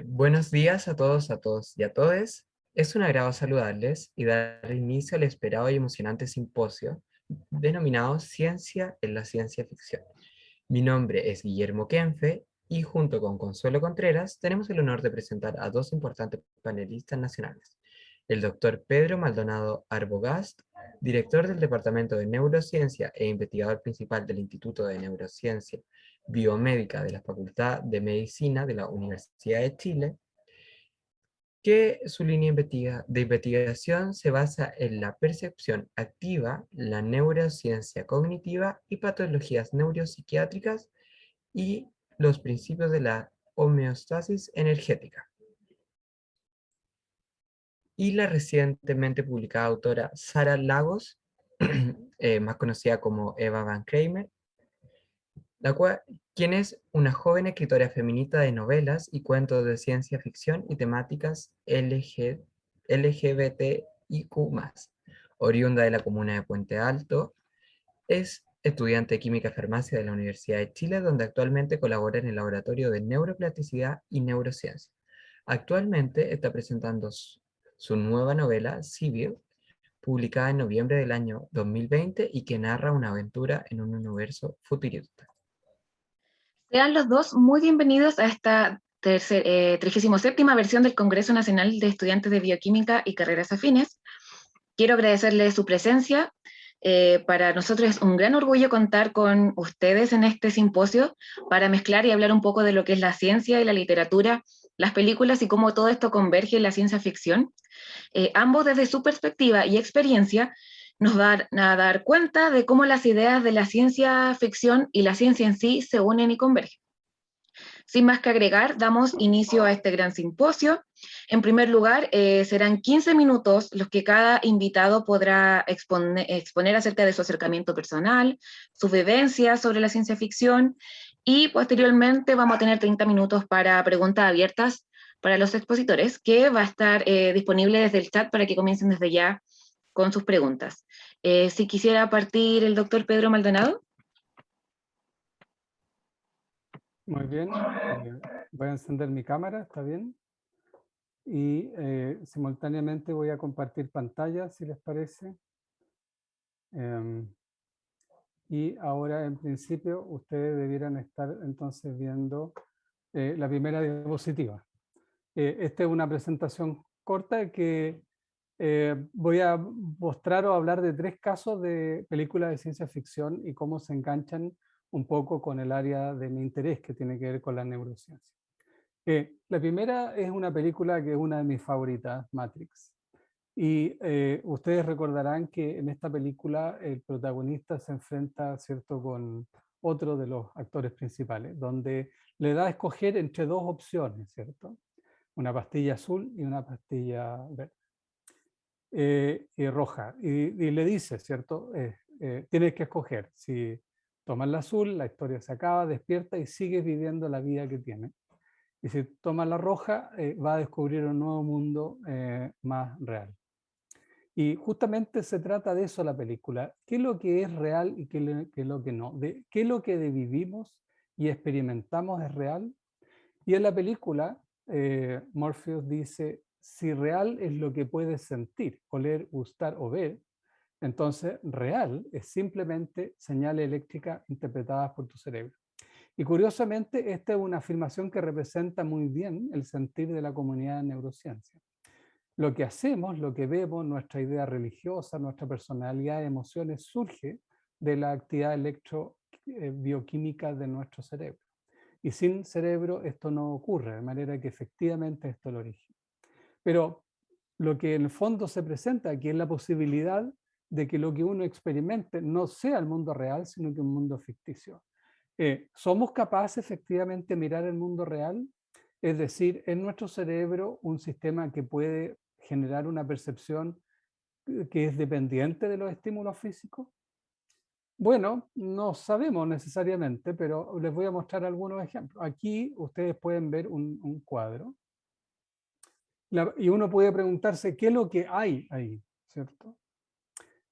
Buenos días a todos y a todes. Es un agrado saludarles y dar inicio al esperado y emocionante simposio denominado Ciencia en la Ciencia Ficción. Mi nombre es Guillermo Kenfe y junto con Consuelo Contreras tenemos el honor de presentar a dos importantes panelistas nacionales. El doctor Pedro Maldonado Arbogast, director del Departamento de Neurociencia e investigador principal del Instituto de Neurociencia Biomédica de la Facultad de Medicina de la Universidad de Chile, que su línea de investigación se basa en la percepción activa, la neurociencia cognitiva y patologías neuropsiquiátricas y los principios de la homeostasis energética. Y la recientemente publicada autora Sara Lagos, más conocida como Eva Van Kramer, la cual, quien es una joven escritora feminista de novelas y cuentos de ciencia ficción y temáticas LGBTIQ+, oriunda de la comuna de Puente Alto, es estudiante de Química y Farmacia de la Universidad de Chile, donde actualmente colabora en el Laboratorio de Neuroplasticidad y Neurociencia. Actualmente está presentando su nueva novela, Civil, publicada en noviembre del año 2020 y que narra una aventura en un universo futurista. Sean los dos muy bienvenidos a esta 37ª versión del Congreso Nacional de Estudiantes de Bioquímica y Carreras Afines. Quiero agradecerles su presencia. Para nosotros es un gran orgullo contar con ustedes en este simposio para mezclar y hablar un poco de lo que es la ciencia y la literatura, las películas y cómo todo esto converge en la ciencia ficción. Ambos desde su perspectiva y experiencia nos van a dar cuenta de cómo las ideas de la ciencia ficción y la ciencia en sí se unen y convergen. Sin más que agregar, damos inicio a este gran simposio. En primer lugar, serán 15 minutos los que cada invitado podrá exponer acerca de su acercamiento personal, sus vivencias sobre la ciencia ficción, y posteriormente vamos a tener 30 minutos para preguntas abiertas para los expositores, que va a estar disponible desde el chat para que comiencen desde ya con sus preguntas. Si quisiera partir el doctor Pedro Maldonado. Muy bien, voy a encender mi cámara, ¿está bien? Y simultáneamente voy a compartir pantalla, si les parece. Y ahora, en principio, ustedes debieran estar entonces viendo la primera diapositiva. Esta es una presentación corta que voy a mostrar o hablar de 3 casos de películas de ciencia ficción y cómo se enganchan un poco con el área de mi interés, que tiene que ver con la neurociencia. La primera es una película que es una de mis favoritas, Matrix. Y ustedes recordarán que en esta película el protagonista se enfrenta, ¿cierto?, con otro de los actores principales, donde le da a escoger entre 2 opciones, ¿cierto? Una pastilla azul y una pastilla verde. Y roja. Y le dice, ¿cierto? Tienes que escoger. Si tomas la azul, la historia se acaba, despierta y sigues viviendo la vida que tienes. Y si tomas la roja, va a descubrir un nuevo mundo más real. Y justamente se trata de eso la película. ¿Qué es lo que es real y qué es lo que no? ¿Qué es lo que vivimos y experimentamos es real? Y en la película, Morpheus dice, si real es lo que puedes sentir, oler, gustar o ver, entonces real es simplemente señales eléctricas interpretadas por tu cerebro. Y curiosamente, esta es una afirmación que representa muy bien el sentir de la comunidad de neurociencia. Lo que hacemos, lo que vemos, nuestra idea religiosa, nuestra personalidad, emociones, surge de la actividad electrobioquímica de nuestro cerebro. Y sin cerebro esto no ocurre, de manera que efectivamente esto es el origen. Pero lo que en el fondo se presenta aquí es la posibilidad de que lo que uno experimente no sea el mundo real, sino que un mundo ficticio. ¿Somos capaces efectivamente de mirar el mundo real? Es decir, ¿es nuestro cerebro un sistema que puede generar una percepción que es dependiente de los estímulos físicos? Bueno, no sabemos necesariamente, pero les voy a mostrar algunos ejemplos. Aquí ustedes pueden ver un cuadro y uno puede preguntarse qué es lo que hay ahí, ¿cierto?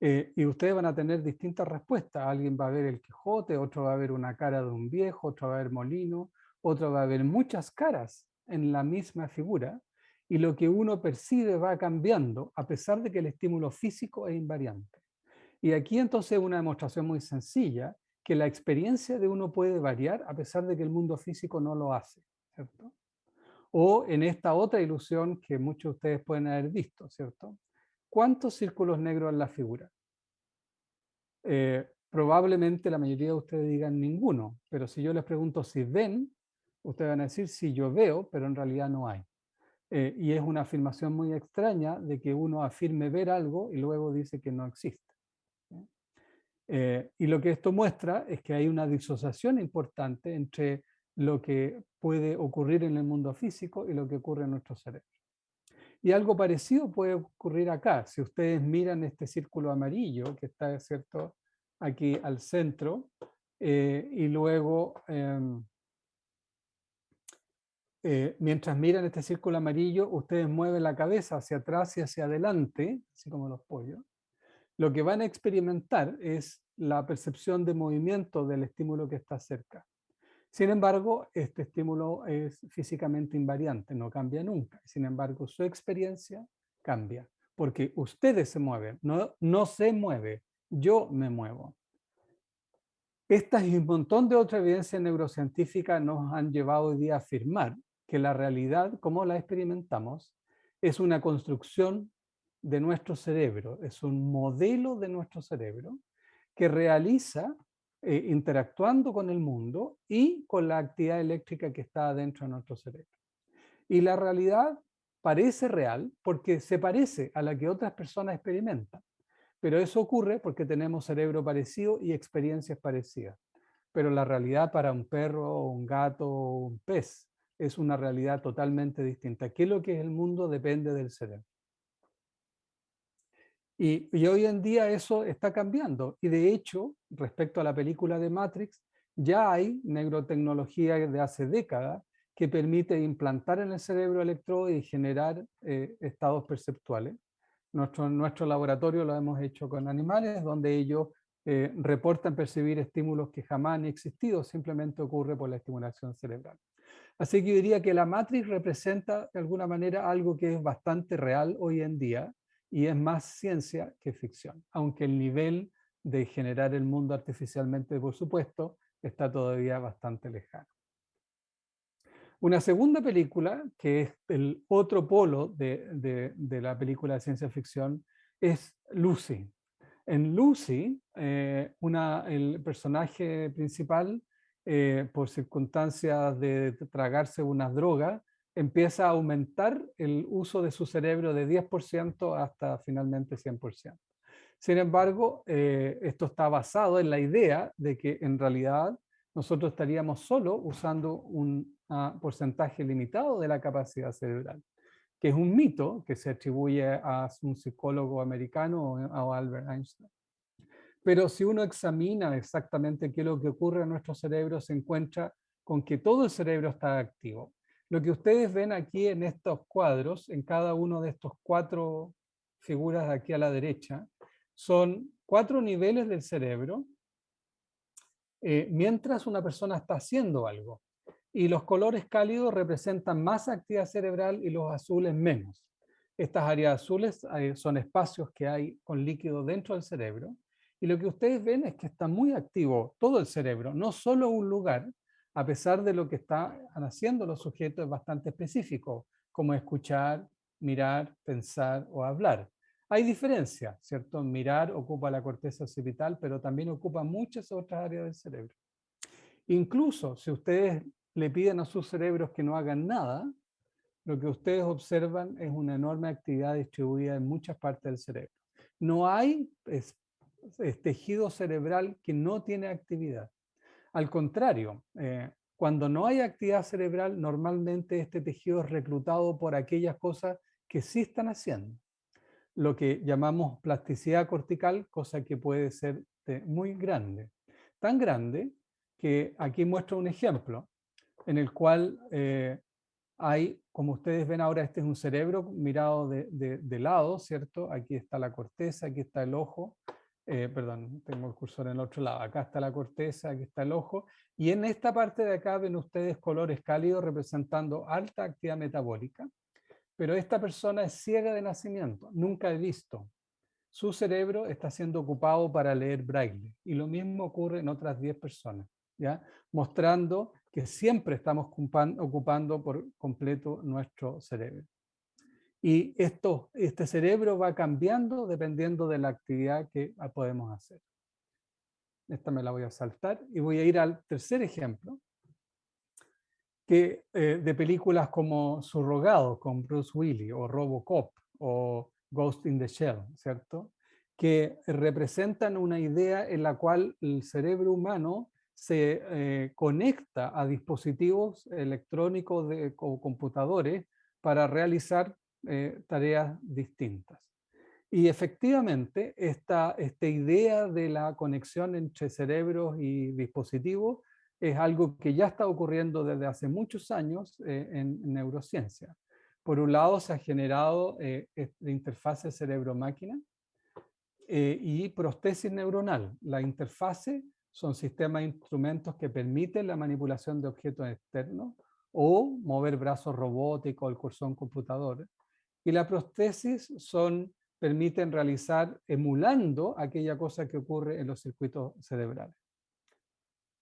Y ustedes van a tener distintas respuestas. Alguien va a ver el Quijote, otro va a ver una cara de un viejo, otro va a ver molino, otro va a ver muchas caras en la misma figura y lo que uno percibe va cambiando a pesar de que el estímulo físico es invariante. Y aquí entonces una demostración muy sencilla, que la experiencia de uno puede variar a pesar de que el mundo físico no lo hace, ¿cierto? O en esta otra ilusión que muchos de ustedes pueden haber visto, ¿cierto? ¿Cuántos círculos negros en la figura? Probablemente la mayoría de ustedes digan ninguno, pero si yo les pregunto si ven, ustedes van a decir sí, yo veo, pero en realidad no hay. Y es una afirmación muy extraña de que uno afirme ver algo y luego dice que no existe. Y lo que esto muestra es que hay una disociación importante entre lo que puede ocurrir en el mundo físico y lo que ocurre en nuestro cerebro. Y algo parecido puede ocurrir acá. Si ustedes miran este círculo amarillo que está, ¿cierto?, aquí al centro, y luego, mientras miran este círculo amarillo, ustedes mueven la cabeza hacia atrás y hacia adelante, así como los pollos. Lo que van a experimentar es la percepción de movimiento del estímulo que está cerca. Sin embargo, este estímulo es físicamente invariante, no cambia nunca. Sin embargo, su experiencia cambia, porque ustedes se mueven, no se mueve, yo me muevo. Estas y un montón de otras evidencias neurocientíficas nos han llevado hoy día a afirmar que la realidad, como la experimentamos, es una construcción de nuestro cerebro, es un modelo de nuestro cerebro que realiza interactuando con el mundo y con la actividad eléctrica que está dentro de nuestro cerebro. Y la realidad parece real porque se parece a la que otras personas experimentan, pero eso ocurre porque tenemos cerebro parecido y experiencias parecidas. Pero la realidad para un perro, un gato o un pez es una realidad totalmente distinta. ¿Qué es lo que es el mundo? Depende del cerebro. Y hoy en día eso está cambiando. Y de hecho, respecto a la película de Matrix, ya hay neurotecnología de hace décadas que permite implantar en el cerebro electrodos y generar estados perceptuales. Nuestro laboratorio lo hemos hecho con animales, donde ellos reportan percibir estímulos que jamás han existido, simplemente ocurre por la estimulación cerebral. Así que yo diría que la Matrix representa de alguna manera algo que es bastante real hoy en día y es más ciencia que ficción, aunque el nivel de generar el mundo artificialmente, por supuesto, está todavía bastante lejano. Una segunda película, que es el otro polo de la película de ciencia ficción, es Lucy. En Lucy, el personaje principal, por circunstancias de tragarse unas drogas, empieza a aumentar el uso de su cerebro de 10% hasta finalmente 100%. Sin embargo, esto está basado en la idea de que en realidad nosotros estaríamos solo usando un porcentaje limitado de la capacidad cerebral, que es un mito que se atribuye a un psicólogo americano o a Albert Einstein. Pero si uno examina exactamente qué es lo que ocurre en nuestro cerebro, se encuentra con que todo el cerebro está activo. Lo que ustedes ven aquí en estos cuadros, en cada uno de estos 4 figuras de aquí a la derecha, son 4 niveles del cerebro mientras una persona está haciendo algo. Y los colores cálidos representan más actividad cerebral y los azules menos. Estas áreas azules son espacios que hay con líquido dentro del cerebro. Y lo que ustedes ven es que está muy activo todo el cerebro, no solo un lugar, a pesar de lo que están haciendo los sujetos es bastante específico, como escuchar, mirar, pensar o hablar. Hay diferencia, ¿cierto? Mirar ocupa la corteza occipital, pero también ocupa muchas otras áreas del cerebro. Incluso si ustedes le piden a sus cerebros que no hagan nada, lo que ustedes observan es una enorme actividad distribuida en muchas partes del cerebro. No hay tejido cerebral que no tiene actividad. Al contrario, cuando no hay actividad cerebral, normalmente este tejido es reclutado por aquellas cosas que sí están haciendo. Lo que llamamos plasticidad cortical, cosa que puede ser muy grande. Tan grande que aquí muestro un ejemplo en el cual hay, como ustedes ven ahora, este es un cerebro mirado de lado, ¿cierto? Aquí está la corteza, aquí está el ojo, Perdón, tengo el cursor en el otro lado. Acá está la corteza, aquí está el ojo. Y en esta parte de acá ven ustedes colores cálidos representando alta actividad metabólica. Pero esta persona es ciega de nacimiento, nunca he visto. Su cerebro está siendo ocupado para leer braille. Y lo mismo ocurre en otras 10 personas, ¿ya? Mostrando que siempre estamos ocupando por completo nuestro cerebro. Y este cerebro va cambiando dependiendo de la actividad que podemos hacer. Esta me la voy a saltar y voy a ir al tercer ejemplo, que, de películas como Surrogados con Bruce Willis o Robocop o Ghost in the Shell, ¿cierto? Que representan una idea en la cual el cerebro humano se conecta a dispositivos electrónicos o computadores para realizar tareas distintas. Y efectivamente, esta idea de la conexión entre cerebros y dispositivos es algo que ya está ocurriendo desde hace muchos años en neurociencia. Por un lado, se ha generado la interfase cerebro-máquina y prótesis neuronal. La interfase son sistemas de instrumentos que permiten la manipulación de objetos externos o mover brazos robóticos, el cursor computador. Y la prótesis permiten realizar emulando aquella cosa que ocurre en los circuitos cerebrales.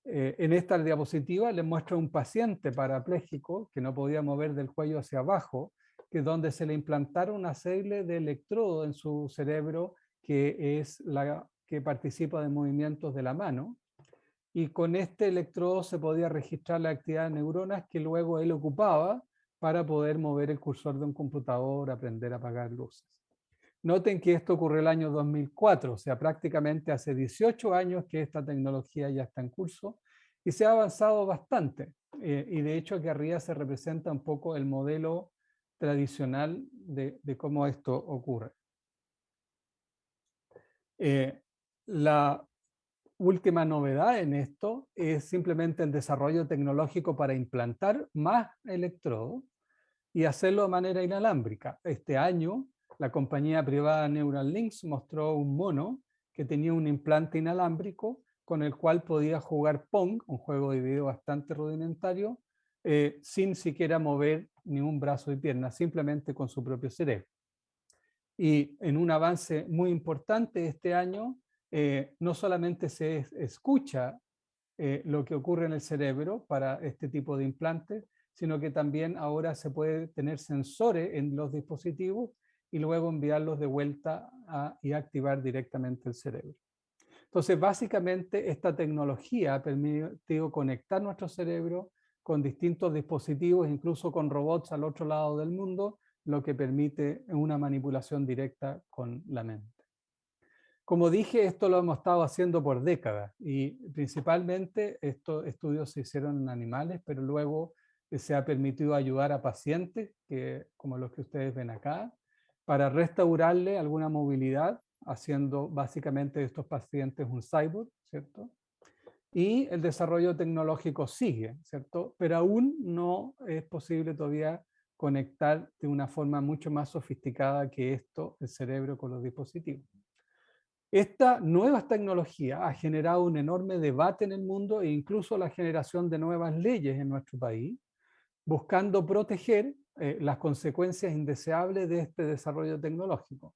En esta diapositiva les muestro un paciente parapléjico que no podía mover del cuello hacia abajo, que es donde se le implantaron una serie de electrodos en su cerebro que participa de movimientos de la mano. Y con este electrodo se podía registrar la actividad de neuronas que luego él ocupaba para poder mover el cursor de un computador, aprender a apagar luces. Noten que esto ocurrió el año 2004, o sea, prácticamente hace 18 años que esta tecnología ya está en curso y se ha avanzado bastante. Y de hecho aquí arriba se representa un poco el modelo tradicional de cómo esto ocurre. La última novedad en esto es simplemente el desarrollo tecnológico para implantar más electrodos y hacerlo de manera inalámbrica. Este año, la compañía privada Neuralinks mostró un mono que tenía un implante inalámbrico con el cual podía jugar Pong, un juego de video bastante rudimentario, sin siquiera mover ningún brazo y pierna, simplemente con su propio cerebro. Y en un avance muy importante este año, no solamente se escucha lo que ocurre en el cerebro para este tipo de implantes, sino que también ahora se puede tener sensores en los dispositivos y luego enviarlos de vuelta y activar directamente el cerebro. Entonces, básicamente, esta tecnología ha permitido conectar nuestro cerebro con distintos dispositivos, incluso con robots al otro lado del mundo, lo que permite una manipulación directa con la mente. Como dije, esto lo hemos estado haciendo por décadas y principalmente estos estudios se hicieron en animales, pero luego se ha permitido ayudar a pacientes, como los que ustedes ven acá, para restaurarle alguna movilidad, haciendo básicamente de estos pacientes un cyborg, ¿cierto? Y el desarrollo tecnológico sigue, ¿cierto? Pero aún no es posible todavía conectar de una forma mucho más sofisticada que esto, el cerebro con los dispositivos. Esta nueva tecnología ha generado un enorme debate en el mundo e incluso la generación de nuevas leyes en nuestro país, buscando proteger las consecuencias indeseables de este desarrollo tecnológico.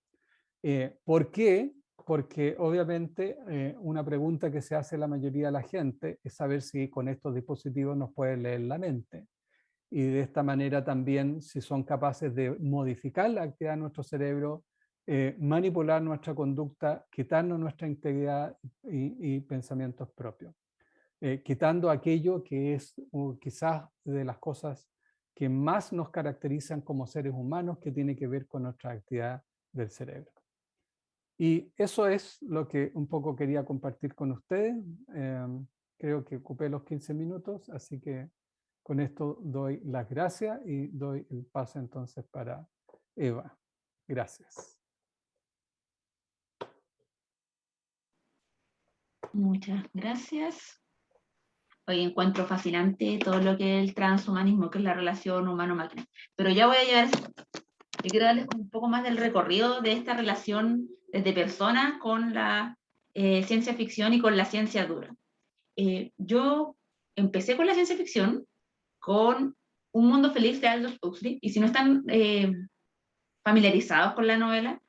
¿Por qué? Porque obviamente una pregunta que se hace la mayoría de la gente es saber si con estos dispositivos nos pueden leer la mente. Y de esta manera también si son capaces de modificar la actividad de nuestro cerebro, manipular nuestra conducta, quitarnos nuestra integridad y pensamientos propios. Quitando aquello que es quizás de las cosas que más nos caracterizan como seres humanos, que tiene que ver con nuestra actividad del cerebro. Y eso es lo que un poco quería compartir con ustedes. Creo que ocupé los 15 minutos, así que con esto doy las gracias y doy el paso entonces para Eva. Gracias. Muchas gracias. Hoy encuentro fascinante todo lo que es el transhumanismo, que es la relación humano-máquina. Pero ya voy a llegar a eso. Yo quiero darles un poco más del recorrido de esta relación desde personas con la ciencia ficción y con la ciencia dura. Yo empecé con la ciencia ficción, con Un Mundo Feliz de Aldous Huxley, y si no están familiarizados con la novela,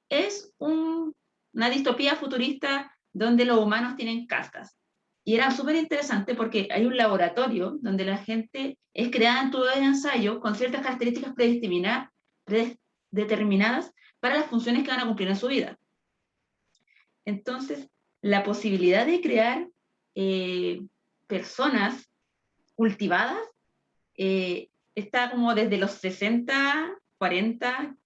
es una distopía futurista donde los humanos tienen castas. Y era súper interesante porque hay un laboratorio donde la gente es creada en todo el ensayo con ciertas características predeterminadas para las funciones que van a cumplir en su vida. Entonces, la posibilidad de crear personas cultivadas está como desde los 60, 40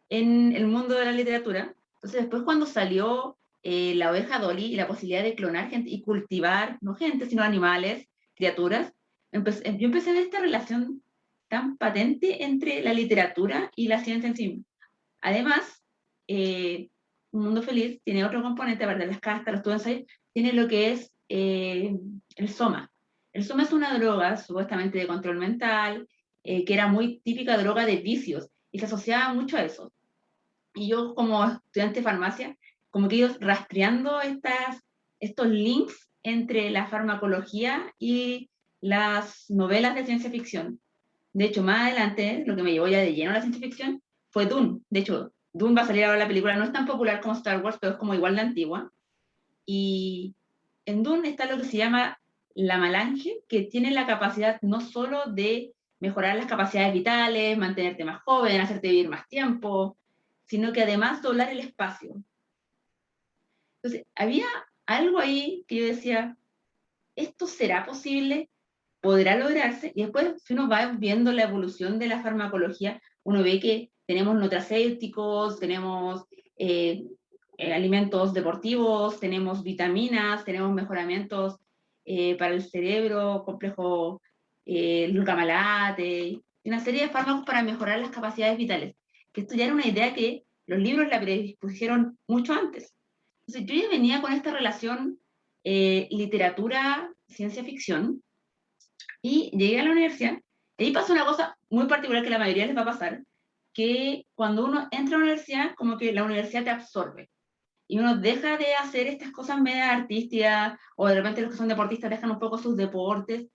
en el mundo de la literatura. Entonces, después cuando salió la oveja Dolly y la posibilidad de clonar gente y cultivar, no gente, sino animales, criaturas, yo empecé a ver esta relación tan patente entre la literatura y la ciencia en sí. Además, Un Mundo Feliz tiene otro componente, aparte de las castas, los ensayos, tiene lo que es el soma. El soma es una droga supuestamente de control mental, que era muy típica droga de vicios, y se asociaba mucho a eso. Y yo como estudiante de farmacia, como que iba rastreando estos links entre la farmacología y las novelas de ciencia ficción. De hecho, más adelante, lo que me llevó ya de lleno a la ciencia ficción fue Dune. De hecho, Dune va a salir ahora la película, no es tan popular como Star Wars, pero es como igual de antigua. Y en Dune está lo que se llama la Malange, que tiene la capacidad no solo de mejorar las capacidades vitales, mantenerte más joven, hacerte vivir más tiempo, sino que además doblar el espacio. Entonces, había algo ahí que yo decía, ¿esto será posible? ¿Podrá lograrse? Y después, si uno va viendo la evolución de la farmacología, uno ve que tenemos nutracéuticos, tenemos alimentos deportivos, tenemos vitaminas, tenemos mejoramientos para el cerebro, complejo glucamalate, y una serie de fármacos para mejorar las capacidades vitales. Que esto ya era una idea que los libros la predispusieron mucho antes. Entonces, yo ya venía con esta relación literatura, ciencia ficción, y llegué a la universidad, y ahí pasa una cosa muy particular que a la mayoría les va a pasar, que cuando uno entra a la universidad, como que la universidad te absorbe, y uno deja de hacer estas cosas medio artísticas, o de repente los que son deportistas dejan un poco sus deportes.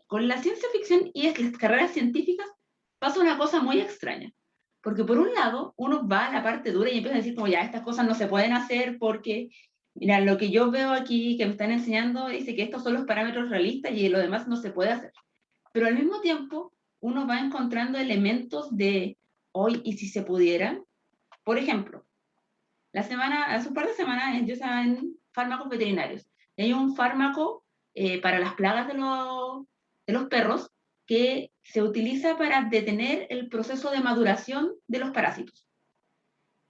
Con la ciencia ficción y las carreras científicas pasa una cosa muy extraña, porque por un lado uno va a la parte dura y empieza a decir como ya, estas cosas no se pueden hacer porque mira, lo que yo veo aquí que me están enseñando dice que estos son los parámetros realistas y lo demás no se puede hacer. Pero al mismo tiempo, uno va encontrando elementos de hoy y si se pudiera. Por ejemplo, hace un par de semanas yo estaba en fármacos veterinarios. Y hay un fármaco para las plagas de los perros que se utiliza para detener el proceso de maduración de los parásitos.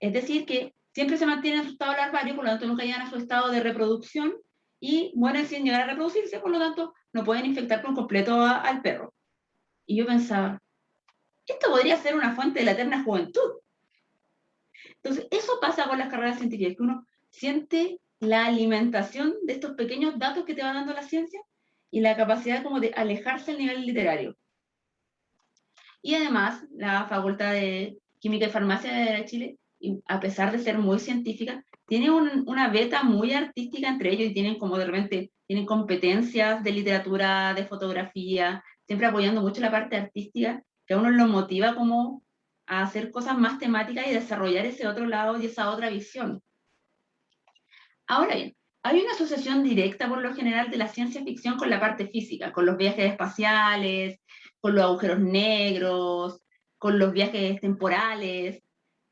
Es decir, que siempre se mantienen en su estado larvario, por lo tanto nunca llegan a su estado de reproducción y mueren sin llegar a reproducirse, por lo tanto no pueden infectar por completo al perro. Y yo pensaba, esto podría ser una fuente de la eterna juventud. Entonces, eso pasa con las carreras científicas, que uno siente la alimentación de estos pequeños datos que te va dando la ciencia y la capacidad como de alejarse al nivel literario. Y además, la Facultad de Química y Farmacia de Chile, a pesar de ser muy científica, tiene una beta muy artística entre ellos y tienen como de repente, tienen competencias de literatura, de fotografía, siempre apoyando mucho la parte artística, que a uno lo motiva como a hacer cosas más temáticas y desarrollar ese otro lado y esa otra visión. Ahora bien, hay una asociación directa por lo general de la ciencia ficción con la parte física, con los viajes espaciales, con los agujeros negros, con los viajes temporales,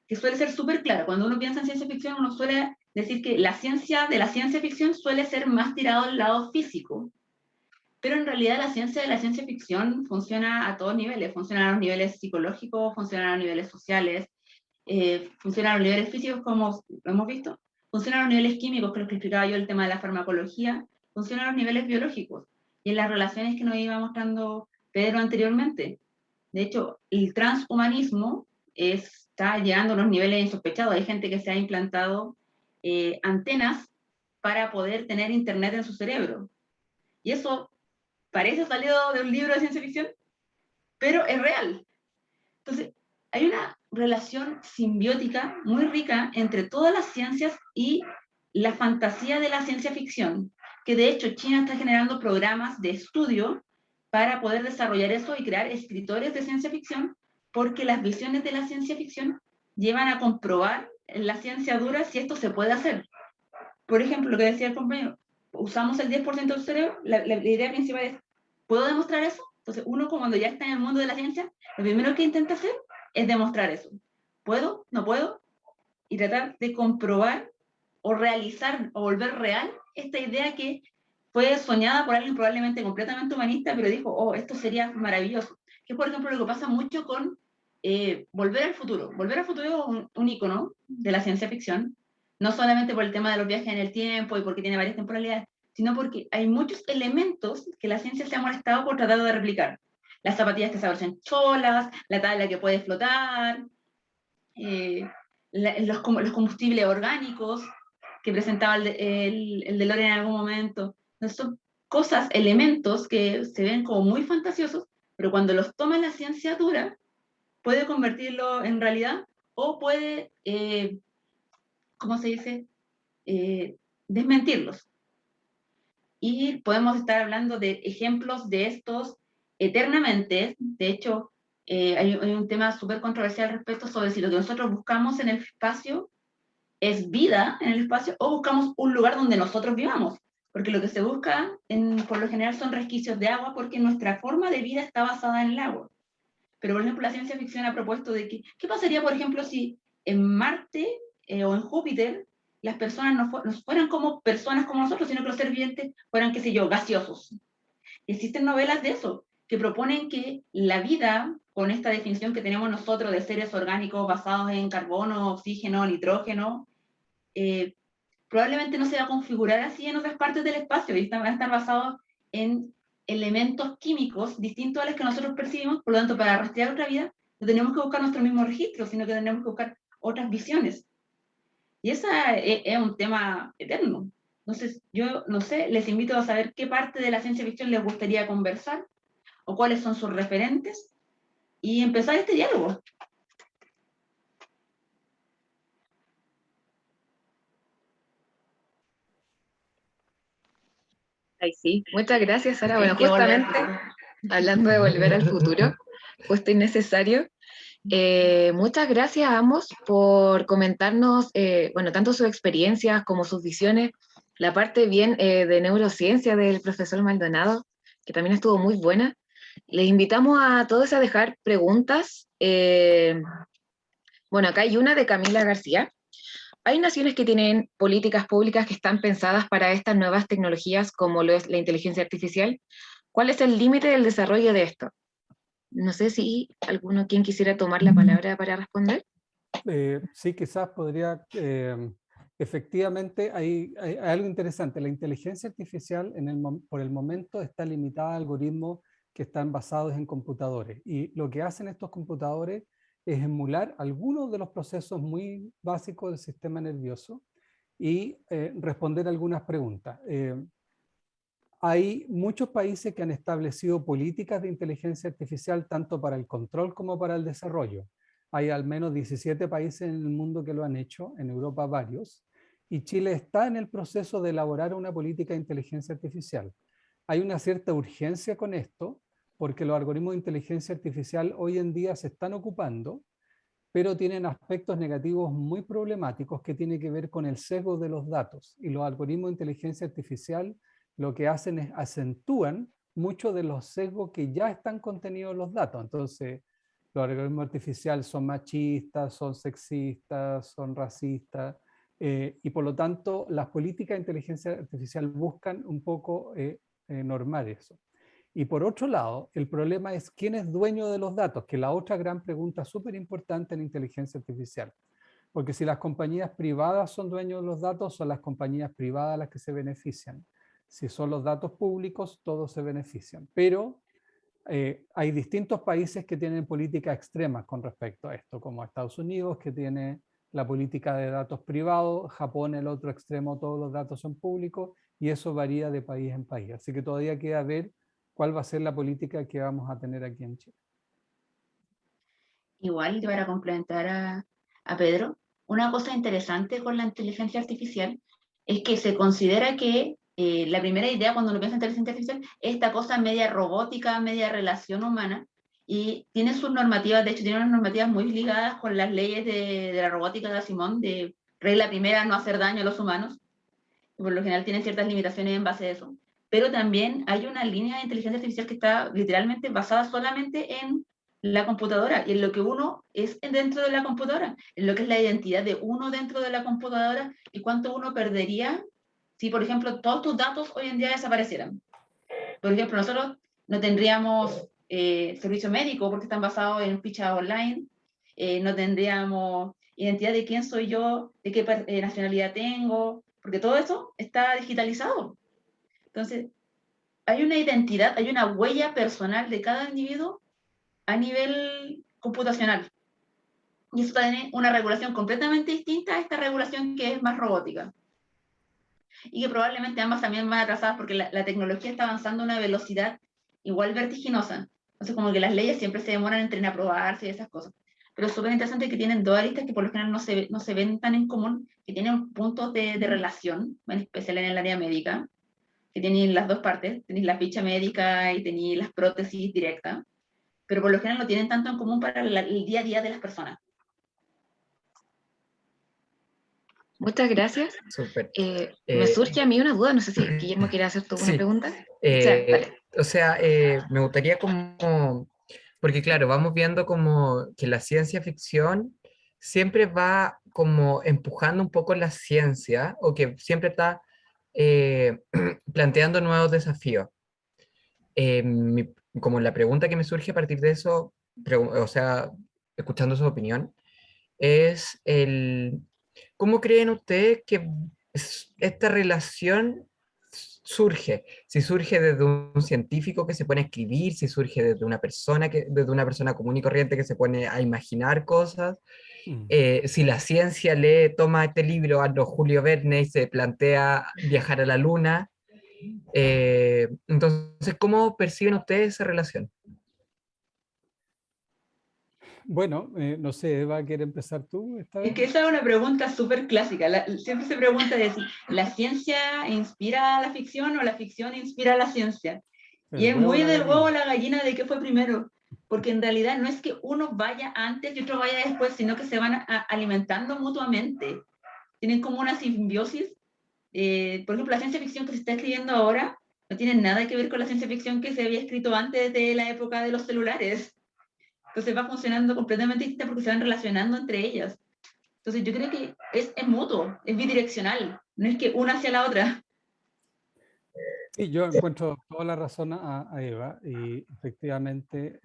que suele ser súper claro. Cuando uno piensa en ciencia ficción, uno suele decir que la ciencia de la ciencia ficción suele ser más tirado al lado físico. Pero en realidad la ciencia de la ciencia ficción funciona a todos niveles. Funciona a los niveles psicológicos, funciona a los niveles sociales, funciona a los niveles físicos, como lo hemos visto, funciona a los niveles químicos, que es lo que explicaba yo el tema de la farmacología, funciona a los niveles biológicos y en las relaciones que nos iba mostrando Pedro anteriormente. De hecho, el transhumanismo está llegando a unos niveles insospechados. Hay gente que se ha implantado antenas para poder tener internet en su cerebro. Y eso parece salido de un libro de ciencia ficción, pero es real. Entonces, hay una relación simbiótica muy rica entre todas las ciencias y la fantasía de la ciencia ficción, que de hecho China está generando programas de estudio para poder desarrollar eso y crear escritores de ciencia ficción, porque las visiones de la ciencia ficción llevan a comprobar en la ciencia dura si esto se puede hacer. Por ejemplo, lo que decía el compañero, usamos el 10% del cerebro, la idea principal es, ¿puedo demostrar eso? Entonces, uno cuando ya está en el mundo de la ciencia, lo primero que intenta hacer es demostrar eso. ¿Puedo? ¿No puedo? Y tratar de comprobar o realizar o volver real esta idea que fue soñada por alguien probablemente completamente humanista, pero dijo, oh, esto sería maravilloso. Que es, por ejemplo, lo que pasa mucho con Volver al Futuro. Volver al Futuro es un ícono de la ciencia ficción, no solamente por el tema de los viajes en el tiempo y porque tiene varias temporalidades, sino porque hay muchos elementos que la ciencia se ha molestado por tratar de replicar. Las zapatillas que se abren solas, la tabla que puede flotar, los combustibles orgánicos que presentaba el DeLorean en algún momento. Entonces son cosas, elementos que se ven como muy fantasiosos, pero cuando los toma la ciencia dura, puede convertirlo en realidad o puede, ¿cómo se dice? Desmentirlos. Y podemos estar hablando de ejemplos de estos eternamente. De hecho, hay un tema súper controversial al respecto sobre si lo que nosotros buscamos en el espacio es vida en el espacio o buscamos un lugar donde nosotros vivamos. Porque lo que se busca, por lo general, son resquicios de agua porque nuestra forma de vida está basada en el agua. Pero, por ejemplo, la ciencia ficción ha propuesto de que, ¿qué pasaría, por ejemplo, si en Marte o en Júpiter las personas no fueran como personas como nosotros, sino que los seres vivientes fueran, qué sé yo, gaseosos? Y existen novelas de eso, que proponen que la vida, con esta definición que tenemos nosotros de seres orgánicos basados en carbono, oxígeno, nitrógeno, probablemente no se va a configurar así en otras partes del espacio y van a estar basados en elementos químicos distintos a los que nosotros percibimos. Por lo tanto, para rastrear otra vida no tenemos que buscar nuestro mismo registro, sino que tenemos que buscar otras visiones. Y ese es un tema eterno. Entonces, yo no sé, les invito a saber qué parte de la ciencia ficción les gustaría conversar o cuáles son sus referentes y empezar este diálogo. Ay, sí, muchas gracias, Sara. Bueno, Que volver. justamente hablando de Volver al Futuro, justo y necesario, muchas gracias a ambos por comentarnos, bueno, tanto sus experiencias como sus visiones, la parte bien de neurociencia del profesor Maldonado, que también estuvo muy buena. Les invitamos a todos a dejar preguntas. Bueno, acá hay una de Camila García. Hay naciones que tienen políticas públicas que están pensadas para estas nuevas tecnologías, como lo es la inteligencia artificial. ¿Cuál es el límite del desarrollo de esto? No sé si alguno quien quisiera tomar la palabra para responder. Sí, quizás podría, efectivamente, hay algo interesante. La inteligencia artificial por el momento está limitada a algoritmos que están basados en computadores. Y lo que hacen estos computadores es emular algunos de los procesos muy básicos del sistema nervioso y responder algunas preguntas. Hay muchos países que han establecido políticas de inteligencia artificial tanto para el control como para el desarrollo. Hay al menos 17 países en el mundo que lo han hecho, en Europa varios, y Chile está en el proceso de elaborar una política de inteligencia artificial. Hay una cierta urgencia con esto, porque los algoritmos de inteligencia artificial hoy en día se están ocupando, pero tienen aspectos negativos muy problemáticos que tienen que ver con el sesgo de los datos. Y los algoritmos de inteligencia artificial lo que hacen es acentúan muchos de los sesgos que ya están contenidos en los datos. Entonces, los algoritmos artificiales son machistas, son sexistas, son racistas, y por lo tanto las políticas de inteligencia artificial buscan un poco normar eso. Y por otro lado, el problema es quién es dueño de los datos, que es la otra gran pregunta súper importante en inteligencia artificial. Porque si las compañías privadas son dueños de los datos, son las compañías privadas las que se benefician. Si son los datos públicos, todos se benefician. Pero hay distintos países que tienen políticas extremas con respecto a esto, como Estados Unidos, que tiene la política de datos privados, Japón, el otro extremo, todos los datos son públicos, y eso varía de país en país. Así que todavía queda ver cuál va a ser la política que vamos a tener aquí en Chile. Igual, para complementar a Pedro, una cosa interesante con la inteligencia artificial es que se considera que la primera idea cuando uno piensa en inteligencia artificial es esta cosa media robótica, media relación humana, y tiene sus normativas, de hecho tiene unas normativas muy ligadas con las leyes de la robótica de Asimov, de regla primera, no hacer daño a los humanos, y por lo general tiene ciertas limitaciones en base a eso, pero también hay una línea de inteligencia artificial que está literalmente basada solamente en la computadora y en lo que uno es dentro de la computadora, en lo que es la identidad de uno dentro de la computadora y cuánto uno perdería si, por ejemplo, todos tus datos hoy en día desaparecieran. Por ejemplo, nosotros no tendríamos servicio médico porque están basados en fichas online, no tendríamos identidad de quién soy yo, de qué nacionalidad tengo, porque todo eso está digitalizado. Entonces, hay una identidad, hay una huella personal de cada individuo a nivel computacional. Y eso tiene una regulación completamente distinta a esta regulación que es más robótica. Y que probablemente ambas también van atrasadas porque la tecnología está avanzando a una velocidad igual vertiginosa. Entonces, como que las leyes siempre se demoran en aprobarse y esas cosas. Pero es súper interesante que tienen dos aristas que por lo general no se ven tan en común, que tienen puntos de relación, en especial en el área médica, que tienen las dos partes, tenéis la ficha médica y tenéis las prótesis directas, pero por lo general no tienen tanto en común para el día a día de las personas. Muchas gracias. Súper. Me surge a mí una duda, no sé si Guillermo quiere hacer tú una Sí. pregunta. Dale. O sea, me gustaría como, porque claro, vamos viendo como que la ciencia ficción siempre va como empujando un poco la ciencia o que siempre está planteando nuevos desafíos. Como la pregunta que me surge a partir de eso, o sea, escuchando su opinión, es ¿cómo creen ustedes que esta relación surge? Si surge desde un científico que se pone a escribir, si surge desde una persona común y corriente que se pone a imaginar cosas, si la ciencia toma este libro a los Julio Verne y se plantea viajar a la luna. Entonces, ¿cómo perciben ustedes esa relación? Bueno, no sé, Eva, ¿quiere empezar tú esta Es vez? que esa es una pregunta súper clásica. Siempre se pregunta de si la ciencia inspira a la ficción o la ficción inspira a la ciencia. Y El es huevo o muy la del huevo o gallina. la gallina de qué fue primero. Porque en realidad no es que uno vaya antes y otro vaya después, sino que se van alimentando mutuamente. Tienen como una simbiosis. Por ejemplo, la ciencia ficción que se está escribiendo ahora no tiene nada que ver con la ciencia ficción que se había escrito antes de la época de los celulares. Entonces va funcionando completamente distinta porque se van relacionando entre ellas. Entonces yo creo que es mutuo, es bidireccional, no es que una hacia la otra. Sí, yo encuentro toda la razón a Eva y efectivamente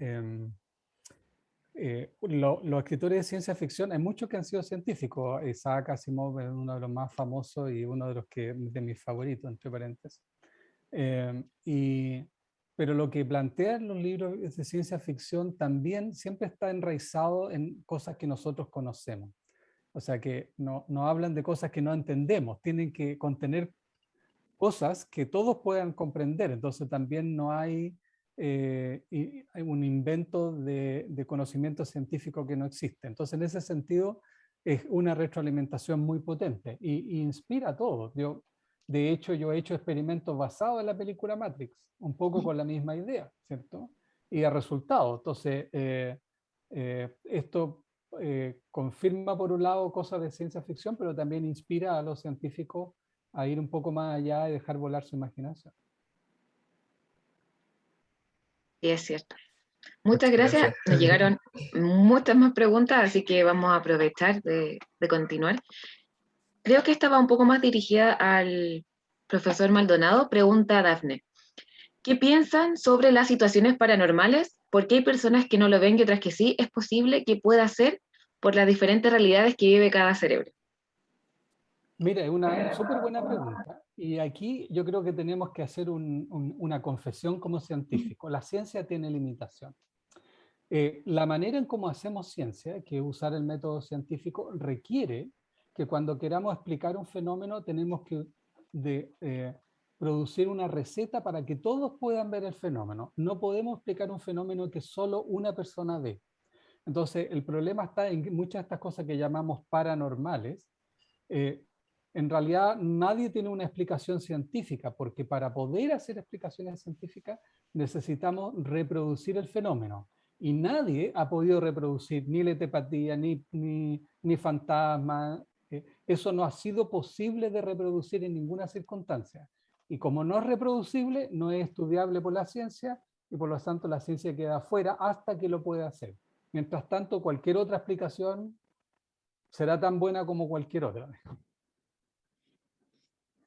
los escritores de ciencia ficción, hay muchos que han sido científicos. Isaac Asimov es uno de los más famosos y uno de mis favoritos, entre paréntesis. Pero lo que plantean los libros de ciencia ficción también siempre está enraizado en cosas que nosotros conocemos. O sea, que no hablan de cosas que no entendemos, tienen que contener cosas que todos puedan comprender. Entonces también no hay un invento de conocimiento científico que no existe. Entonces en ese sentido es una retroalimentación muy potente y inspira a todos. De hecho, yo he hecho experimentos basados en la película Matrix, un poco con la misma idea, ¿cierto? Y ha resultado. Entonces, esto confirma por un lado cosas de ciencia ficción, pero también inspira a los científicos a ir un poco más allá y dejar volar su imaginación. Sí, es cierto. Muchas Muchas gracias. gracias. Nos llegaron muchas más preguntas, así que vamos a aprovechar de continuar. Creo que esta va un poco más dirigida al profesor Maldonado. Pregunta a Dafne. ¿Qué piensan sobre las situaciones paranormales? ¿Por qué hay personas que no lo ven y otras que sí? ¿Es posible que pueda ser por las diferentes realidades que vive cada cerebro? Mira, es una súper buena pregunta. Y aquí yo creo que tenemos que hacer una confesión como científico. La ciencia tiene limitación. La manera en cómo hacemos ciencia, que es usar el método científico, requiere que cuando queramos explicar un fenómeno tenemos que producir una receta para que todos puedan ver el fenómeno. No podemos explicar un fenómeno que solo una persona ve. Entonces, el problema está en muchas de estas cosas que llamamos paranormales. en realidad nadie tiene una explicación científica, porque para poder hacer explicaciones científicas necesitamos reproducir el fenómeno. Y nadie ha podido reproducir ni la telepatía, ni fantasmas. Eso no ha sido posible de reproducir en ninguna circunstancia. Y como no es reproducible, no es estudiable por la ciencia, y por lo tanto la ciencia queda afuera hasta que lo pueda hacer. Mientras tanto, cualquier otra explicación será tan buena como cualquier otra.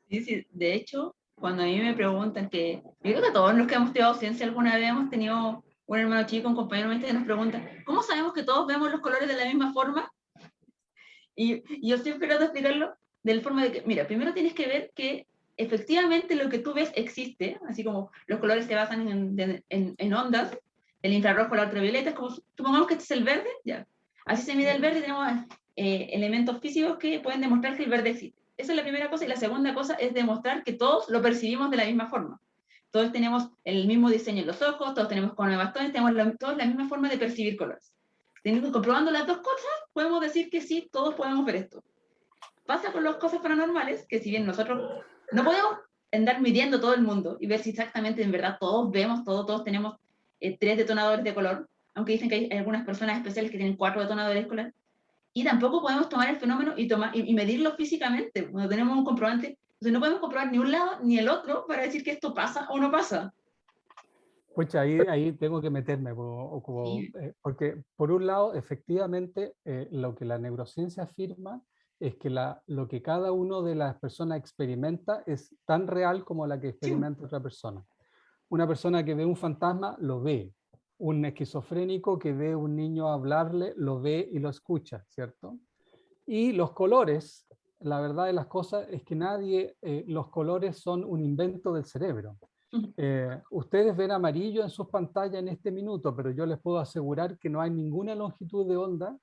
Sí, sí. De hecho, cuando a mí me preguntan yo creo que todos los que hemos estudiado ciencia alguna vez hemos tenido un hermano chico, un compañero que nos pregunta, ¿cómo sabemos que todos vemos los colores de la misma forma? Y yo siempre trato de explicarlo de la forma de que, mira, primero tienes que ver que efectivamente lo que tú ves existe, así como los colores se basan en ondas, el infrarrojo, la ultravioleta, es como, supongamos que este es el verde, ya. Así se mide el verde, tenemos elementos físicos que pueden demostrar que el verde existe. Esa es la primera cosa, y la segunda cosa es demostrar que todos lo percibimos de la misma forma. Todos tenemos el mismo diseño en los ojos, todos tenemos cono de bastones, tenemos todos la misma forma de percibir colores. Comprobando las dos cosas, podemos decir que sí, todos podemos ver esto. Pasa con las cosas paranormales, que si bien nosotros no podemos andar midiendo todo el mundo y ver si exactamente en verdad todos vemos, todos tenemos 3 detonadores de color, aunque dicen que hay algunas personas especiales que tienen 4 detonadores de color, y tampoco podemos tomar el fenómeno y medirlo físicamente, cuando tenemos un comprobante. Entonces no podemos comprobar ni un lado ni el otro para decir que esto pasa o no pasa. Pues ahí tengo que meterme, Sí. porque por un lado, efectivamente, lo que la neurociencia afirma es que lo que cada uno de las personas experimenta es tan real como la que experimenta otra persona. Una persona que ve un fantasma lo ve, un esquizofrénico que ve a un niño hablarle lo ve y lo escucha, ¿cierto? Y los colores, la verdad de las cosas es que los colores son un invento del cerebro. Ustedes ven amarillo en sus pantallas en este minuto, pero yo les puedo asegurar que no hay ninguna longitud de onda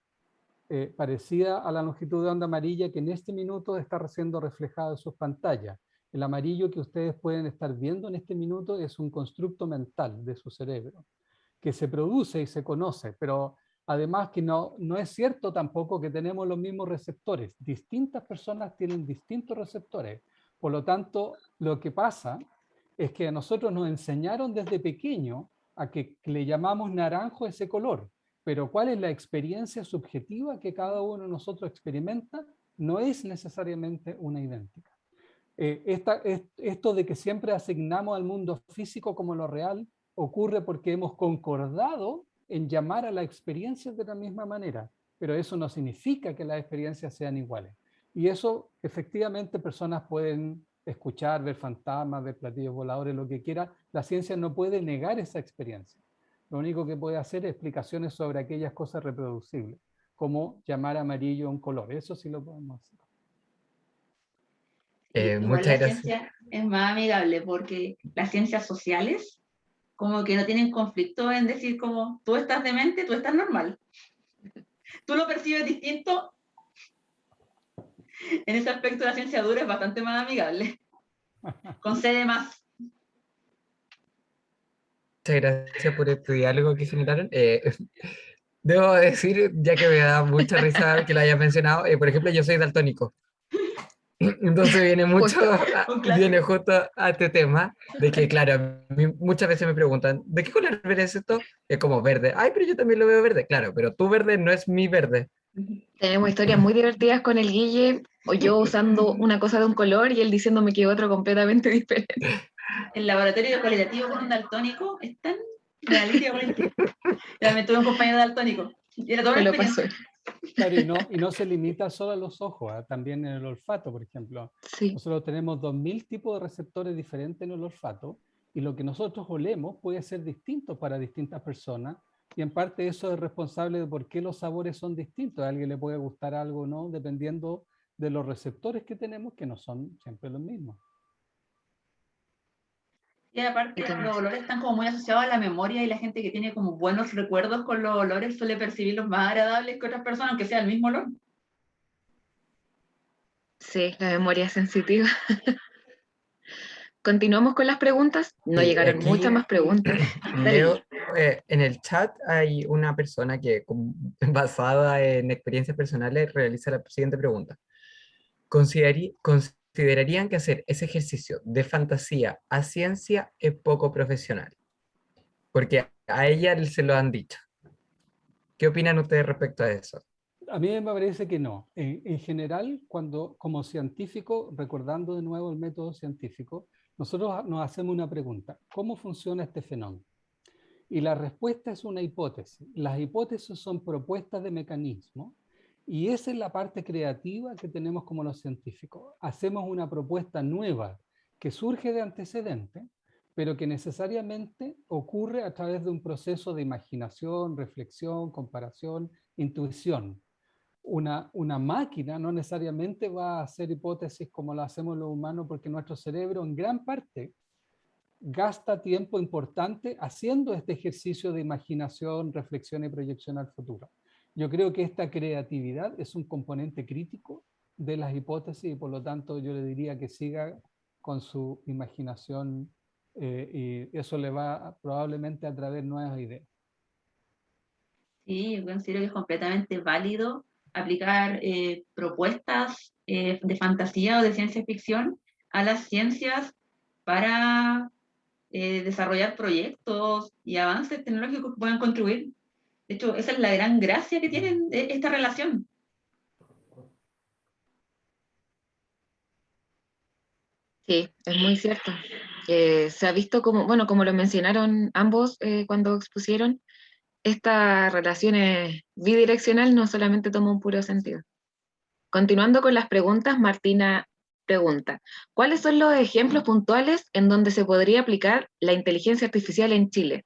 parecida a la longitud de onda amarilla que en este minuto está siendo reflejada en sus pantallas. El amarillo que ustedes pueden estar viendo en este minuto es un constructo mental de su cerebro, que se produce y se conoce, pero además que no es cierto tampoco que tenemos los mismos receptores. Distintas personas tienen distintos receptores. Por lo tanto, lo que pasa es que a nosotros nos enseñaron desde pequeño a que le llamamos naranjo ese color, pero cuál es la experiencia subjetiva que cada uno de nosotros experimenta no es necesariamente una idéntica. Esto de que siempre asignamos al mundo físico como lo real ocurre porque hemos concordado en llamar a las experiencias de la misma manera, pero eso no significa que las experiencias sean iguales. Y eso, efectivamente, personas pueden escuchar, ver fantasmas, ver platillos voladores, lo que quiera. La ciencia no puede negar esa experiencia. Lo único que puede hacer es explicaciones sobre aquellas cosas reproducibles, como llamar amarillo a un color. Eso sí lo podemos hacer. Igual Muchas la gracias. ciencia es más amigable porque las ciencias sociales como que no tienen conflicto en decir como tú estás demente, tú estás normal. Tú lo percibes distinto. En ese aspecto la ciencia dura es bastante más amigable. Concede más. Muchas gracias por este diálogo que generaron. Debo decir, ya que me da mucha risa que lo hayas mencionado, por ejemplo, yo soy daltónico. Entonces viene justo a este tema, de que claro, a mí muchas veces me preguntan, ¿de qué color verde es esto? Es como verde. Ay, pero yo también lo veo verde. Claro, pero tu verde no es mi verde. Tenemos historias muy divertidas con el Guille, o yo usando una cosa de un color y él diciéndome que otro completamente diferente. El laboratorio cualitativo con un daltónico es tan realísticamente. Ya me tuve un compañero daltónico. Y era toda una experiencia. Claro, y no se limita solo a los ojos, también en el olfato, por ejemplo. Sí. Nosotros tenemos 2000 tipos de receptores diferentes en el olfato, y lo que nosotros olemos puede ser distinto para distintas personas, y en parte eso es responsable de por qué los sabores son distintos. A alguien le puede gustar algo o no, dependiendo de los receptores que tenemos, que no son siempre los mismos. Y aparte, los olores están como muy asociados a la memoria, y la gente que tiene como buenos recuerdos con los olores suele percibirlos más agradables que otras personas, aunque sea el mismo olor. Sí, la memoria es sensitiva. Continuamos con las preguntas. No Sí, llegaron aquí muchas más preguntas. leo, en el chat hay una persona que, basada en experiencias personales, realiza la siguiente pregunta. considerarían que hacer ese ejercicio de fantasía a ciencia es poco profesional, porque a ella se lo han dicho. ¿Qué opinan ustedes respecto a eso? A mí me parece que no. En general, cuando como científico, recordando de nuevo el método científico, nosotros nos hacemos una pregunta: ¿cómo funciona este fenómeno? Y la respuesta es una hipótesis. Las hipótesis son propuestas de mecanismos y esa es la parte creativa que tenemos como los científicos. Hacemos una propuesta nueva que surge de antecedentes, pero que necesariamente ocurre a través de un proceso de imaginación, reflexión, comparación, intuición. Una máquina no necesariamente va a hacer hipótesis como lo hacemos los humanos, porque nuestro cerebro en gran parte gasta tiempo importante haciendo este ejercicio de imaginación, reflexión y proyección al futuro. Yo creo que esta creatividad es un componente crítico de las hipótesis y por lo tanto yo le diría que siga con su imaginación y eso le va probablemente a traer nuevas ideas. Sí, yo considero que es completamente válido aplicar propuestas de fantasía o de ciencia ficción a las ciencias para desarrollar proyectos y avances tecnológicos que puedan contribuir. De hecho, esa es la gran gracia que tienen esta relación. Sí, es muy cierto. Se ha visto como, bueno, como lo mencionaron ambos cuando expusieron, esta relación es bidireccional, no solamente toma un puro sentido. Continuando con las preguntas, Martina pregunta, ¿cuáles son los ejemplos puntuales en donde se podría aplicar la inteligencia artificial en Chile?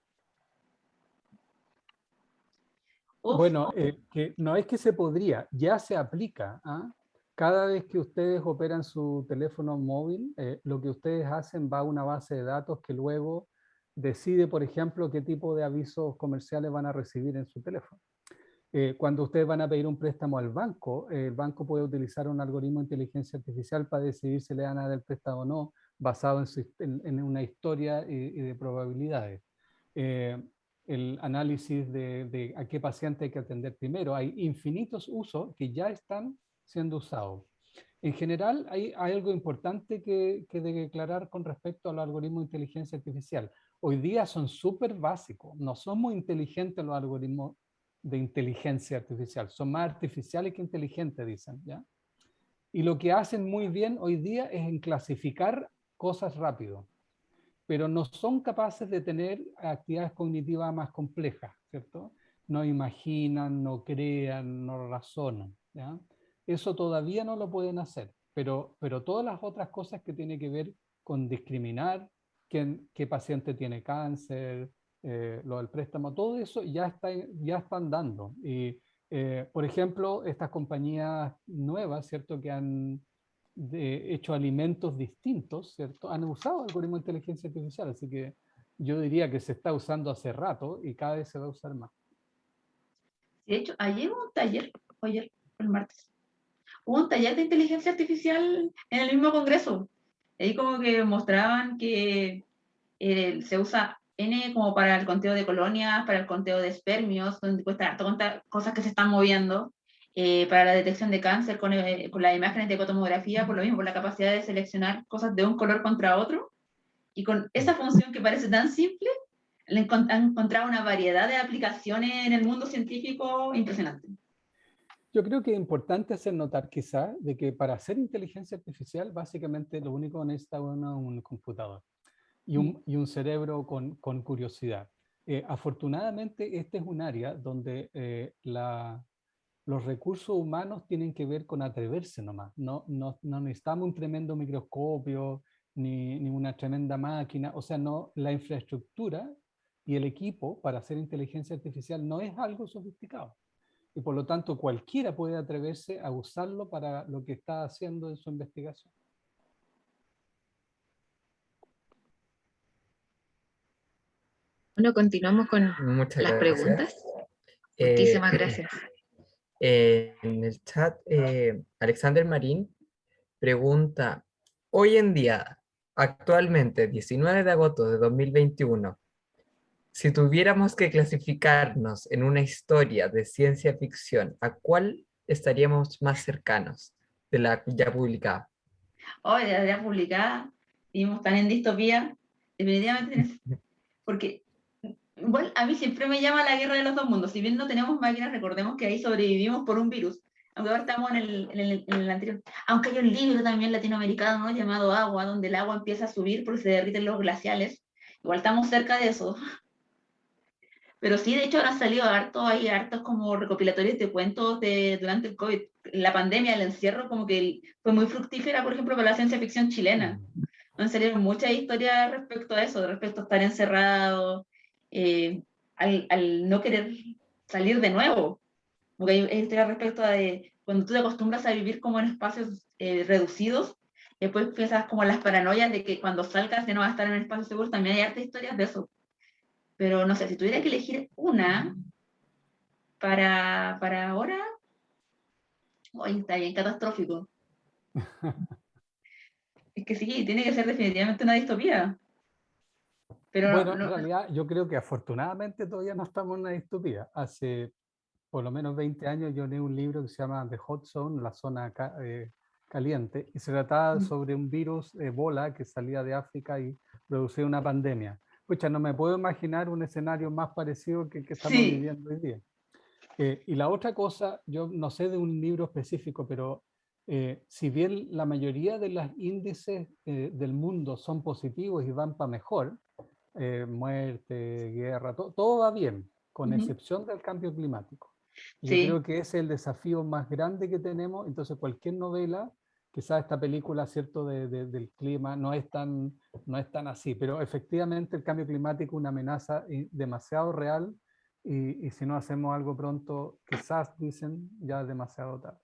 Bueno, que no es que se podría, ya se aplica. ¿Ah? Cada vez que ustedes operan su teléfono móvil, lo que ustedes hacen va a una base de datos que luego decide, por ejemplo, qué tipo de avisos comerciales van a recibir en su teléfono. Cuando ustedes van a pedir un préstamo al banco, el banco puede utilizar un algoritmo de inteligencia artificial para decidir si le van a dar el préstamo o no, basado en una historia y de probabilidades. El análisis de a qué paciente hay que atender primero. Hay infinitos usos que ya están siendo usados. En general, hay algo importante que declarar con respecto al algoritmo de inteligencia artificial. Hoy día son súper básicos, no son muy inteligentes los algoritmos de inteligencia artificial, son más artificiales que inteligentes, dicen, ¿ya? Y lo que hacen muy bien hoy día es en clasificar cosas rápido, pero no son capaces de tener actividades cognitivas más complejas, ¿cierto? No imaginan, no crean, no razonan, ¿ya? Eso todavía no lo pueden hacer, pero todas las otras cosas que tienen que ver con discriminar qué paciente tiene cáncer, lo del préstamo, todo eso ya están dando. Y, por ejemplo, estas compañías nuevas, ¿cierto? Que han hecho alimentos distintos, ¿cierto? Han usado algoritmos de inteligencia artificial, así que yo diría que se está usando hace rato y cada vez se va a usar más. De hecho, ayer hubo un taller, o ayer, el martes, hubo un taller de inteligencia artificial en el mismo congreso. Ahí como que mostraban que se usa N como para el conteo de colonias, para el conteo de espermios, donde cuesta contar cosas que se están moviendo, para la detección de cáncer con las imágenes de ecotomografía, por lo mismo, por la capacidad de seleccionar cosas de un color contra otro. Y con esa función que parece tan simple, han encontrado una variedad de aplicaciones en el mundo científico impresionante. Yo creo que es importante hacer notar quizá de que para hacer inteligencia artificial básicamente lo único que necesita es un computador y un cerebro con curiosidad. Afortunadamente este es un área donde los recursos humanos tienen que ver con atreverse nomás. No necesitamos un tremendo microscopio ni una tremenda máquina. O sea, no, la infraestructura y el equipo para hacer inteligencia artificial no es algo sofisticado. Y por lo tanto cualquiera puede atreverse a usarlo para lo que está haciendo en su investigación. Bueno, continuamos con Muchas las gracias. preguntas. Muchísimas gracias. En el chat, Alexander Marín pregunta, hoy en día, actualmente, 19 de agosto de 2021, si tuviéramos que clasificarnos en una historia de ciencia ficción, ¿a cuál estaríamos más cercanos? de la ya publicada. Hoy, de la idea publicada, vivimos tan en distopía, definitivamente porque igual a mí siempre me llama la guerra de los dos mundos. Si bien no tenemos máquinas, recordemos que ahí sobrevivimos por un virus. Aunque ahora estamos en el anterior. Aunque hay un libro también latinoamericano, ¿no?, llamado Agua, donde el agua empieza a subir porque se derriten los glaciales. Igual estamos cerca de eso. Pero sí, de hecho, ahora han salido hay hartos como recopilatorios de cuentos durante el COVID. La pandemia, el encierro, como que fue muy fructífera, por ejemplo, para la ciencia ficción chilena. Han salido muchas historias respecto a eso, respecto a estar encerrado, al no querer salir de nuevo. Porque hay historias respecto a cuando tú te acostumbras a vivir como en espacios reducidos, después piensas como las paranoias de que cuando salgas ya no vas a estar en un espacio seguro. También hay hartas historias de eso. Pero no sé, si tuviera que elegir una para ahora, hoy está bien catastrófico. Es que sí, tiene que ser definitivamente una distopía. Pero Bueno, en realidad yo creo que afortunadamente todavía no estamos en una distopía. Hace por lo menos 20 años yo leí un libro que se llama The Hot Zone, la zona caliente, y se trataba sobre un virus Ebola que salía de África y producía una pandemia. Pucha, no me puedo imaginar un escenario más parecido que el que estamos sí, viviendo hoy día. Y la otra cosa, yo no sé de un libro específico, pero si bien la mayoría de los índices del mundo son positivos y van para mejor, muerte, guerra, todo va bien, con excepción del cambio climático. Y yo sí. creo que ese es el desafío más grande que tenemos. Entonces cualquier novela, quizás esta película, ¿cierto?, del clima no es tan así, pero efectivamente el cambio climático es una amenaza demasiado real y si no hacemos algo pronto, quizás, dicen, ya es demasiado tarde.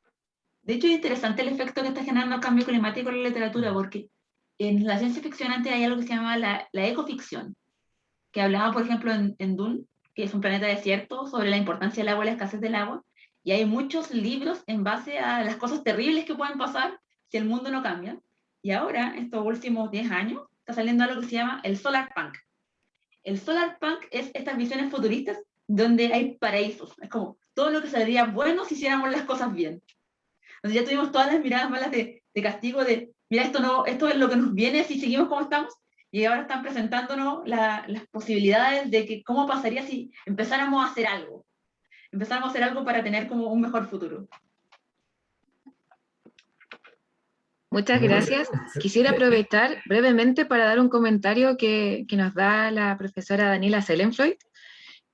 De hecho, es interesante el efecto que está generando el cambio climático en la literatura, porque en la ciencia ficción antes hay algo que se llama la ecoficción, que hablaba, por ejemplo, en Dune, que es un planeta desierto, sobre la importancia del agua y la escasez del agua, y hay muchos libros en base a las cosas terribles que pueden pasar si el mundo no cambia. Y ahora, estos últimos 10 años, está saliendo algo que se llama el solar punk. El solar punk es estas visiones futuristas donde hay paraísos. Es como todo lo que sería bueno si hiciéramos las cosas bien. Entonces ya tuvimos todas las miradas malas de castigo, de mira, esto es lo que nos viene si seguimos como estamos, y ahora están presentándonos las posibilidades de que cómo pasaría si empezáramos a hacer algo para tener como un mejor futuro. Muchas gracias. Quisiera aprovechar brevemente para dar un comentario que nos da la profesora Daniela Selenfreud,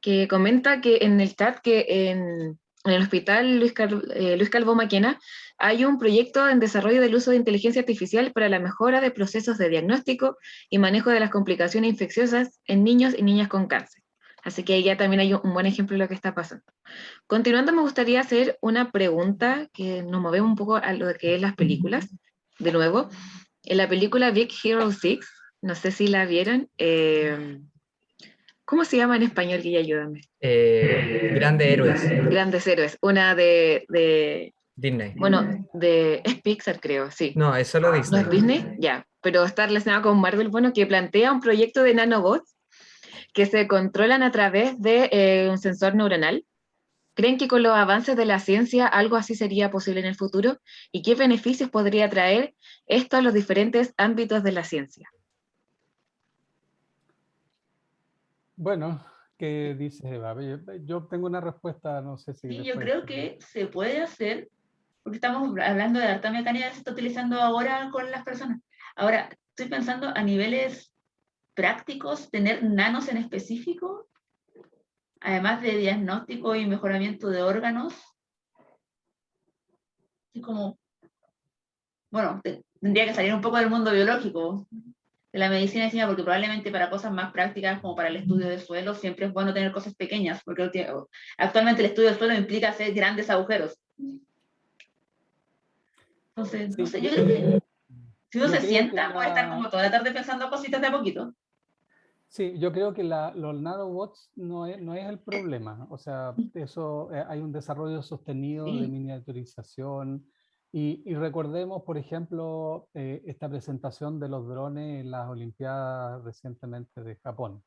que comenta que en el chat que en el hospital Luis Calvo Maquena hay un proyecto en desarrollo del uso de inteligencia artificial para la mejora de procesos de diagnóstico y manejo de las complicaciones infecciosas en niños y niñas con cáncer. Así que ahí ya también hay un buen ejemplo de lo que está pasando. Continuando, me gustaría hacer una pregunta que nos movemos un poco a lo que es las películas. De nuevo, en la película Big Hero 6, no sé si la vieron, ¿cómo se llama en español? Guilla, ayúdame. Grandes héroes. Grandes héroes. Una Disney. bueno, es Pixar, creo, sí. No, es solo ¿No Disney. es Disney? Ya, pero está relacionado con Marvel, bueno, que plantea un proyecto de nanobots que se controlan a través de un sensor neuronal. ¿Creen que con los avances de la ciencia algo así sería posible en el futuro? ¿Y qué beneficios podría traer esto a los diferentes ámbitos de la ciencia? Bueno, ¿qué dices, Eva? Yo tengo una respuesta, no sé si Sí, yo después... creo que se puede hacer, porque estamos hablando de harta mecánica que se está utilizando ahora con las personas. Ahora, estoy pensando a niveles prácticos, tener nanos en específico, además de diagnóstico y mejoramiento de órganos, es como, bueno, tendría que salir un poco del mundo biológico, de la medicina encima, porque probablemente para cosas más prácticas, como para el estudio de suelo, siempre es bueno tener cosas pequeñas, porque actualmente el estudio del suelo implica hacer grandes agujeros. Entonces, no Sí, sé, yo creo que si uno yo se creo que sienta, puede estar como toda la tarde pensando cositas de a poquito. sí, yo creo que los nanobots no es el problema. O sea, eso hay un desarrollo sostenido de Sí, miniaturización. Y recordemos, por ejemplo, esta presentación de los drones en las Olimpiadas recientemente de Japón,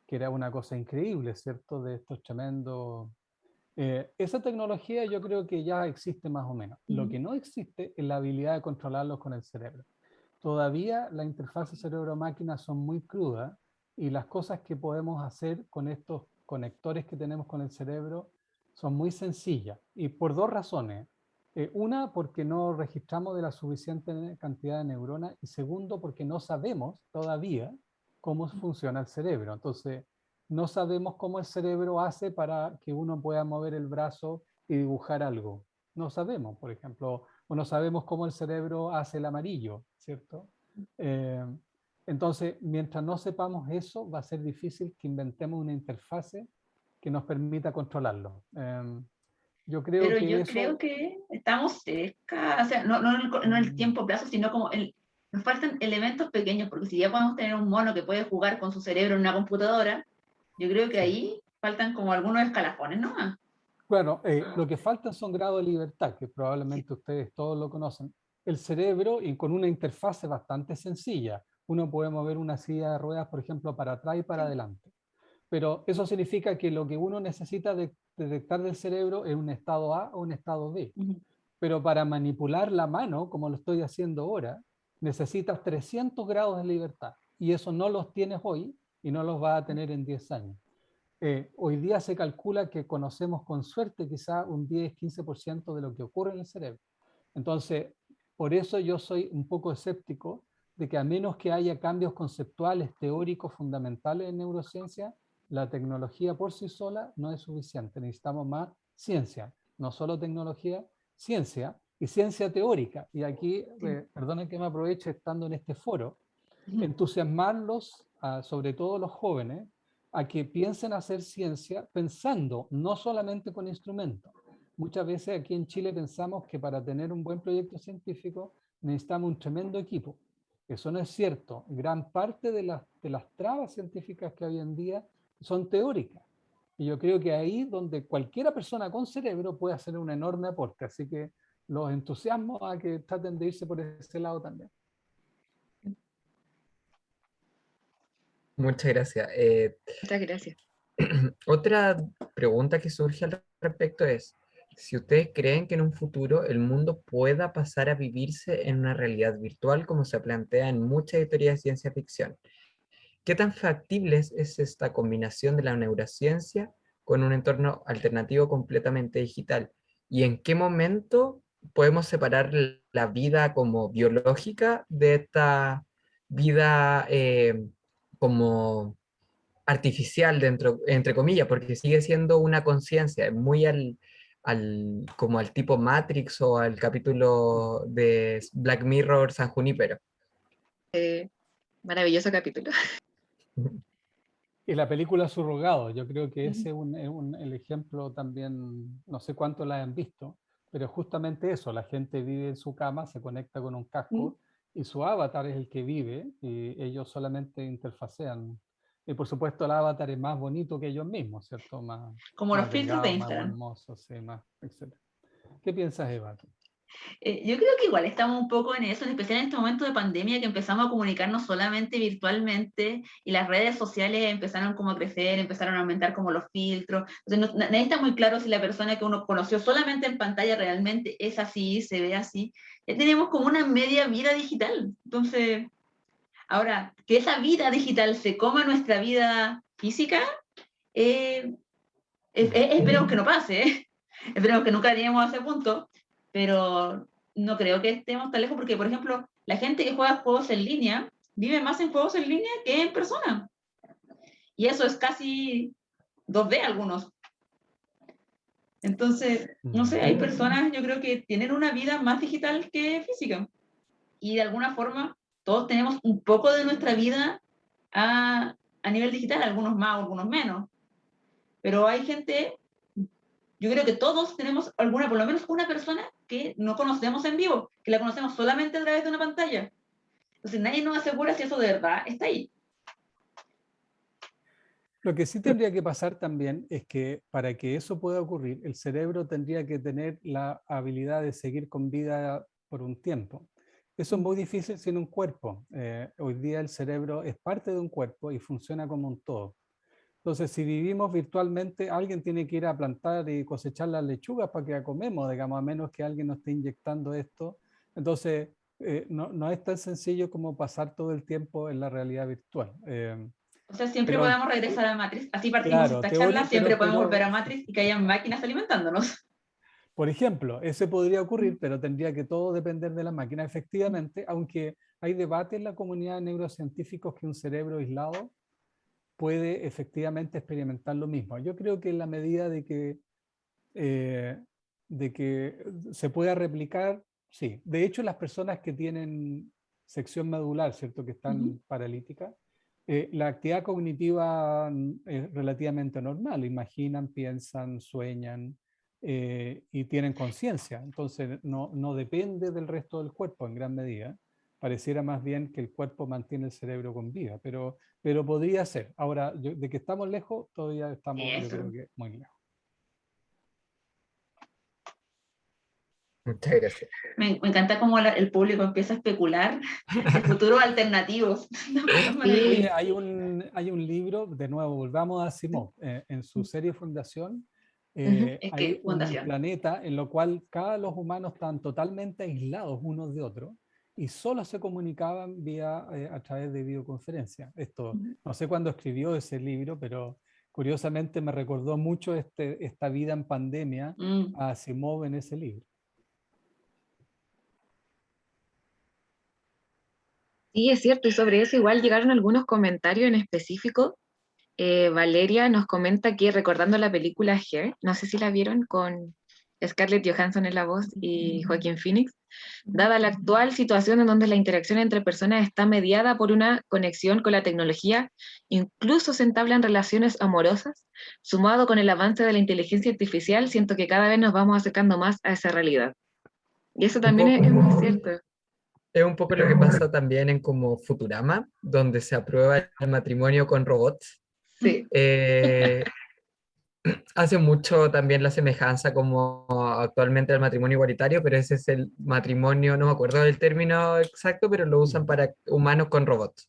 que era una cosa increíble, ¿cierto? De estos tremendos Esa tecnología yo creo que ya existe más o menos. Lo que no existe es la habilidad de controlarlos con el cerebro. Todavía la interfaz cerebro-máquina son muy crudas y las cosas que podemos hacer con estos conectores que tenemos con el cerebro son muy sencillas y por dos razones. Una, porque no registramos de la suficiente cantidad de neuronas y segundo, porque no sabemos todavía cómo funciona el cerebro. Entonces, no sabemos cómo el cerebro hace para que uno pueda mover el brazo y dibujar algo. No sabemos, por ejemplo, o no sabemos cómo el cerebro hace el amarillo, ¿cierto? Eh, entonces, mientras no sepamos eso, va a ser difícil que inventemos una interfase que nos permita controlarlo. Yo creo Pero que yo eso... creo que estamos cerca, o sea, no en el tiempo plazo, sino como nos faltan elementos pequeños, porque si ya podemos tener un mono que puede jugar con su cerebro en una computadora, yo creo que Sí. ahí faltan como algunos escalafones nomás. Bueno, lo que faltan son grados de libertad, que probablemente ustedes todos lo conocen. El cerebro, y con una interfase bastante sencilla, uno puede mover una silla de ruedas, por ejemplo, para atrás y para Sí. adelante. Pero eso significa que lo que uno necesita detectar del cerebro es un estado A o un estado B. Ujú. Pero para manipular la mano, como lo estoy haciendo ahora, necesitas 300 grados de libertad. Y eso no los tienes hoy y no los vas a tener en 10 años. Hoy día se calcula que conocemos con suerte quizá un 10-15% de lo que ocurre en el cerebro. Entonces, por eso yo soy un poco escéptico de que a menos que haya cambios conceptuales, teóricos, fundamentales en neurociencia, la tecnología por sí sola no es suficiente. Necesitamos más ciencia, no solo tecnología, ciencia y ciencia teórica. Y aquí, perdonen que me aproveche estando en este foro, entusiasmarlos, sobre todo los jóvenes, a que piensen hacer ciencia pensando no solamente con instrumentos. Muchas veces aquí en Chile pensamos que para tener un buen proyecto científico necesitamos un tremendo equipo. Eso no es cierto. Gran parte de las trabas científicas que hoy en día son teóricas. Y yo creo que ahí donde cualquiera persona con cerebro puede hacer un enorme aporte. Así que los entusiasmo a que traten de irse por ese lado también. Muchas gracias. Muchas gracias. Otra pregunta que surge al respecto es, si ustedes creen que en un futuro el mundo pueda pasar a vivirse en una realidad virtual como se plantea en muchas historias de ciencia ficción, ¿qué tan factible es esta combinación de la neurociencia con un entorno alternativo completamente digital? ¿Y en qué momento podemos separar la vida como biológica de esta vida como artificial dentro, entre comillas, porque sigue siendo una conciencia, muy como al tipo Matrix o al capítulo de Black Mirror San Junípero? Maravilloso capítulo. Y la película Surrogado, yo creo que ese es el ejemplo también, no sé cuánto la han visto, pero justamente eso, la gente vive en su cama, se conecta con un casco y su avatar es el que vive y ellos solamente interfacean. Y por supuesto el avatar es más bonito que ellos mismos, ¿cierto? Como los Más filtros de delgado, más Instagram. hermoso, sí, más, etc. ¿Qué piensas, Eva? Yo creo que igual estamos un poco en eso, en especial en este momento de pandemia que empezamos a comunicarnos solamente virtualmente y las redes sociales empezaron como a crecer, empezaron a aumentar como los filtros. Entonces, nadie está muy claro si la persona que uno conoció solamente en pantalla realmente es así, se ve así. Ya tenemos como una media vida digital. Entonces, ahora, que esa vida digital se coma nuestra vida física, esperemos que no pase, ¿eh? Esperemos que nunca lleguemos a ese punto, pero no creo que estemos tan lejos porque, por ejemplo, la gente que juega juegos en línea vive más en juegos en línea que en persona. Y eso es casi 2D algunos. Entonces, no sé, hay personas, yo creo que tienen una vida más digital que física. Y de alguna forma, todos tenemos un poco de nuestra vida a nivel digital, algunos más, algunos menos. Pero hay gente, yo creo que todos tenemos alguna, por lo menos una persona que no conocemos en vivo, que la conocemos solamente a través de una pantalla. Entonces nadie nos asegura si eso de verdad está ahí. Lo que sí tendría que pasar también es que para que eso pueda ocurrir, el cerebro tendría que tener la habilidad de seguir con vida por un tiempo. Eso es muy difícil sin un cuerpo. Hoy día el cerebro es parte de un cuerpo y funciona como un todo. Entonces, si vivimos virtualmente, alguien tiene que ir a plantar y cosechar las lechugas para que la comemos, digamos, a menos que alguien nos esté inyectando esto. Entonces, no es tan sencillo como pasar todo el tiempo en la realidad virtual. O sea, siempre Pero, podemos regresar a Matrix. Así partimos claro, esta charla, siempre podemos volver a pero Matrix y que hayan máquinas alimentándonos. por ejemplo, ese podría ocurrir, pero tendría que todo depender de la máquina. Efectivamente, aunque hay debate en la comunidad de neurocientíficos que un cerebro aislado puede efectivamente experimentar lo mismo. Yo creo que en la medida de que se pueda replicar, sí. De hecho, las personas que tienen sección medular, ¿cierto? Que están paralíticas, la actividad cognitiva es relativamente normal. Imaginan, piensan, sueñan y tienen conciencia. Entonces, no depende del resto del cuerpo en gran medida. Pareciera más bien que el cuerpo mantiene el cerebro con vida, pero podría ser. Ahora, de que estamos lejos, todavía estamos, yo creo que muy lejos. Muchas gracias. Me encanta cómo el público empieza a especular de futuros alternativos. Oye, hay un libro, de nuevo, volvamos a Asimov, en su serie Fundación, hay un planeta en el cual cada los humanos están totalmente aislados unos de otros y solo se comunicaban vía a través de videoconferencia. Esto, no sé cuándo escribió ese libro, pero curiosamente me recordó mucho esta vida en pandemia a Asimov en ese libro. Sí, es cierto, y sobre eso igual llegaron algunos comentarios en específico. Valeria nos comenta que recordando la película Hair, no sé si la vieron, con Scarlett Johansson en la voz y Joaquín Phoenix, dada la actual situación en donde la interacción entre personas está mediada por una conexión con la tecnología, incluso se entablan relaciones amorosas, sumado con el avance de la inteligencia artificial, siento que cada vez nos vamos acercando más a esa realidad. Y eso también es muy cierto. Es un poco lo que pasa también en como Futurama, donde se aprueba el matrimonio con robots. Sí. Hace mucho también la semejanza como actualmente el matrimonio igualitario, pero ese es el matrimonio, no me acuerdo del término exacto, pero lo usan para humanos con robots.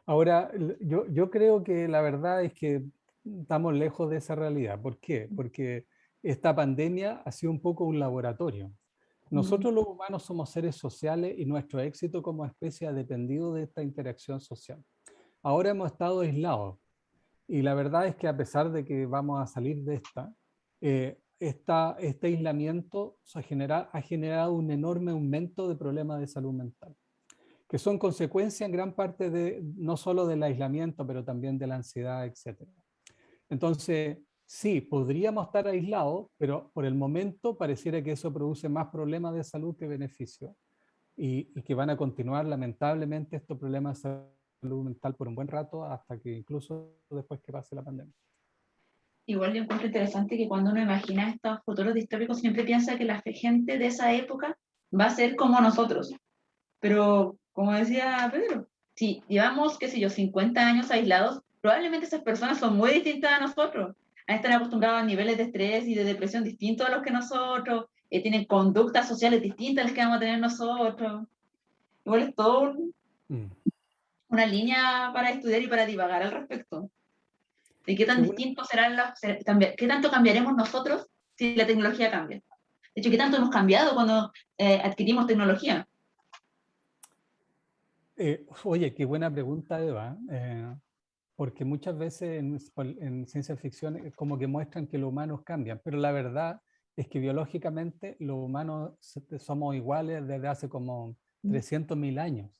Ahora, yo creo que la verdad es que estamos lejos de esa realidad. ¿Por qué? Porque esta pandemia ha sido un poco un laboratorio. Nosotros los humanos somos seres sociales y nuestro éxito como especie ha dependido de esta interacción social. Ahora hemos estado aislados y la verdad es que a pesar de que vamos a salir de este aislamiento ha generado un enorme aumento de problemas de salud mental, que son consecuencia en gran parte no solo del aislamiento, pero también de la ansiedad, etc. Entonces, sí, podríamos estar aislados, pero por el momento pareciera que eso produce más problemas de salud que beneficios y que van a continuar lamentablemente estos problemas de salud mental por un buen rato hasta que incluso después que pase la pandemia. Igual yo encuentro interesante que cuando uno imagina estos futuros distópicos siempre piensa que la gente de esa época va a ser como nosotros. Pero, como decía Pedro, si llevamos, qué sé yo, 50 años aislados, probablemente esas personas son muy distintas a nosotros. Están acostumbrados a niveles de estrés y de depresión distintos a los que nosotros, tienen conductas sociales distintas a las que vamos a tener nosotros. Igual es todo una línea para estudiar y para divagar al respecto. ¿De qué tan distintos serán qué tanto cambiaremos nosotros si la tecnología cambia? De hecho, ¿qué tanto hemos cambiado cuando adquirimos tecnología? Oye, qué buena pregunta, Eva, porque muchas veces en ciencia ficción como que muestran que los humanos cambian, pero la verdad es que biológicamente los humanos somos iguales desde hace como 300.000 años.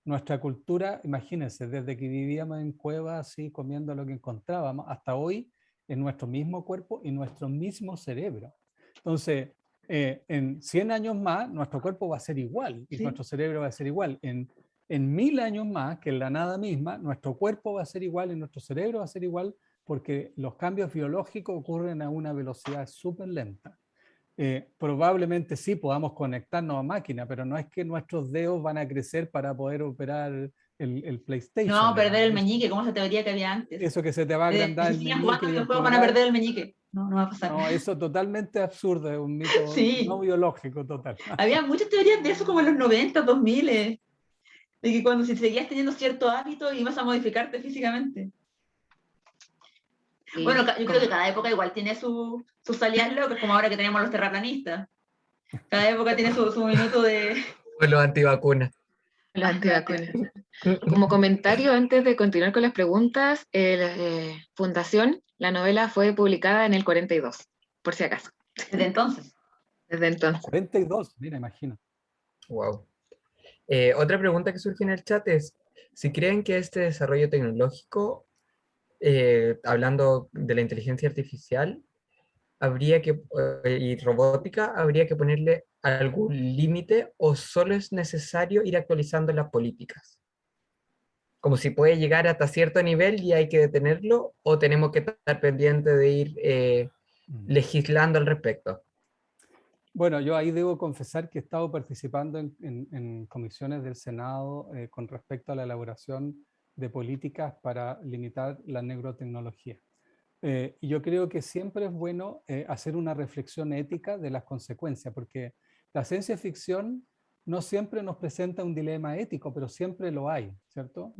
Nuestra cultura, imagínense, desde que vivíamos en cuevas así, comiendo lo que encontrábamos, hasta hoy, en nuestro mismo cuerpo y nuestro mismo cerebro. Entonces, en 100 años más, nuestro cuerpo va a ser igual y nuestro cerebro va a ser igual. En 1000 años más, que en la nada misma, nuestro cuerpo va a ser igual y nuestro cerebro va a ser igual porque los cambios biológicos ocurren a una velocidad súper lenta. Probablemente sí podamos conectarnos a máquina, pero no es que nuestros dedos van a crecer para poder operar el PlayStation. No, perder el meñique, como esa teoría que había antes. Eso que se te va a agrandar el meñique. ¿Cuántos videojuegos van a perder el meñique? No va a pasar. No, eso totalmente absurdo, es un mito no biológico total. Había muchas teorías de eso como en los 90, 2000, de que cuando si seguías teniendo cierto hábito ibas a modificarte físicamente. Y Bueno, yo creo como- que cada época igual tiene sus salidas locas, como ahora que tenemos los terraplanistas. Cada época tiene su minuto de... O los antivacunas. los antivacunas. Como comentario, antes de continuar con las preguntas, Fundación, la novela fue publicada en el 42, por si acaso, Desde entonces. desde entonces. 42, mira, imagino. Wow. Otra pregunta que surge en el chat es, si creen que este desarrollo tecnológico, hablando de la inteligencia artificial, y robótica, habría que ponerle algún límite o solo es necesario ir actualizando las políticas. Como si puede llegar hasta cierto nivel y hay que detenerlo, o tenemos que estar pendientes de ir legislando al respecto. Bueno, yo ahí debo confesar que he estado participando en comisiones del Senado con respecto a la elaboración de políticas para limitar la neurotecnología. Y yo creo que siempre es bueno hacer una reflexión ética de las consecuencias, porque la ciencia ficción no siempre nos presenta un dilema ético, pero siempre lo hay, ¿cierto?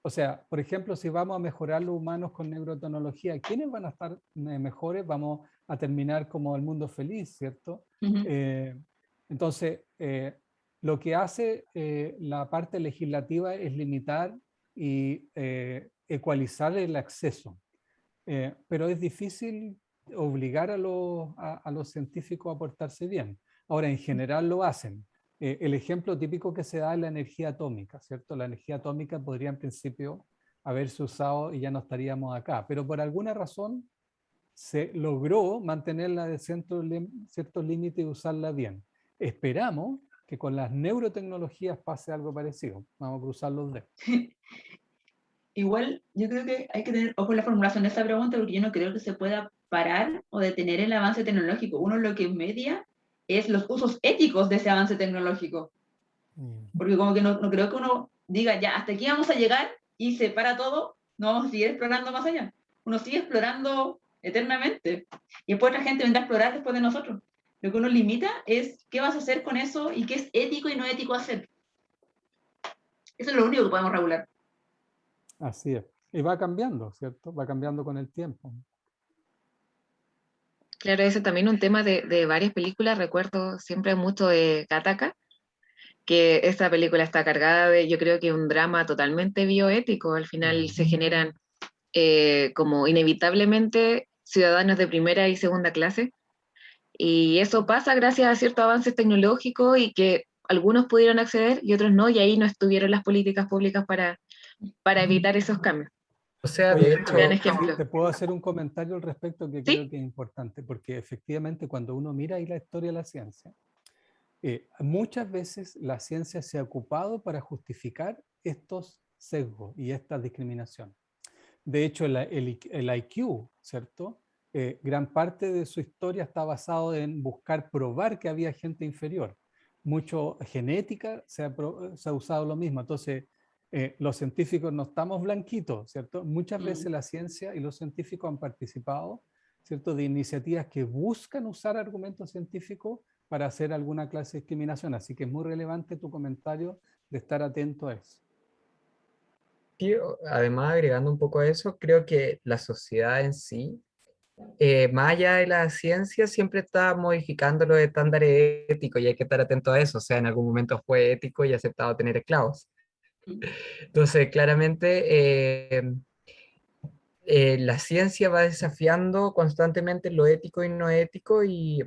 O sea, por ejemplo, si vamos a mejorar los humanos con neurotecnología, ¿quiénes van a estar mejores? Vamos a terminar como el mundo feliz, ¿cierto? Entonces, lo que hace la parte legislativa es limitar y ecualizar el acceso. Pero es difícil obligar a los científicos a portarse bien. Ahora, en general lo hacen. El ejemplo típico que se da es la energía atómica, ¿cierto? La energía atómica podría en principio haberse usado y ya no estaríamos acá, pero por alguna razón se logró mantenerla de ciertos límites y usarla bien. Esperamos que con las neurotecnologías pase algo parecido. Vamos a cruzar los dedos. Igual, yo creo que hay que tener ojo en la formulación de esta pregunta porque yo no creo que se pueda parar o detener el avance tecnológico. Uno lo que media es los usos éticos de ese avance tecnológico. Porque como que no creo que uno diga, ya, hasta aquí vamos a llegar y se para todo, no vamos a seguir explorando más allá. Uno sigue explorando eternamente. Y después otra gente vendrá a explorar después de nosotros. Lo que uno limita es qué vas a hacer con eso y qué es ético y no ético hacer. Eso es lo único que podemos regular. Así es. Y va cambiando, ¿cierto? Va cambiando con el tiempo. Claro, ese también un tema de varias películas. Recuerdo siempre mucho de Gattaca, que esta película está cargada de, yo creo que un drama totalmente bioético. Al final se generan como inevitablemente ciudadanos de primera y segunda clase. Y eso pasa gracias a ciertos avances tecnológicos y que algunos pudieron acceder y otros no, y ahí no estuvieron las políticas públicas para evitar esos cambios. O sea, de Oye, hecho, Gran ejemplo. te puedo hacer un comentario al respecto que ¿Sí? creo que es importante, porque efectivamente cuando uno mira ahí la historia de la ciencia, muchas veces la ciencia se ha ocupado para justificar estos sesgos y esta discriminación. De hecho, el IQ, ¿cierto? Gran parte de su historia está basado en buscar probar que había gente inferior. Mucho genética se ha usado lo mismo. Entonces, los científicos no estamos blanquitos, ¿cierto? Muchas veces la ciencia y los científicos han participado, ¿cierto? De iniciativas que buscan usar argumentos científicos para hacer alguna clase de discriminación. Así que es muy relevante tu comentario de estar atento a eso. sí, además, agregando un poco a eso, creo que la sociedad en sí, más allá de la ciencia, siempre está modificando los estándares éticos y hay que estar atento a eso. O sea, en algún momento fue ético y aceptado tener esclavos. Entonces, claramente, la ciencia va desafiando constantemente lo ético y no ético y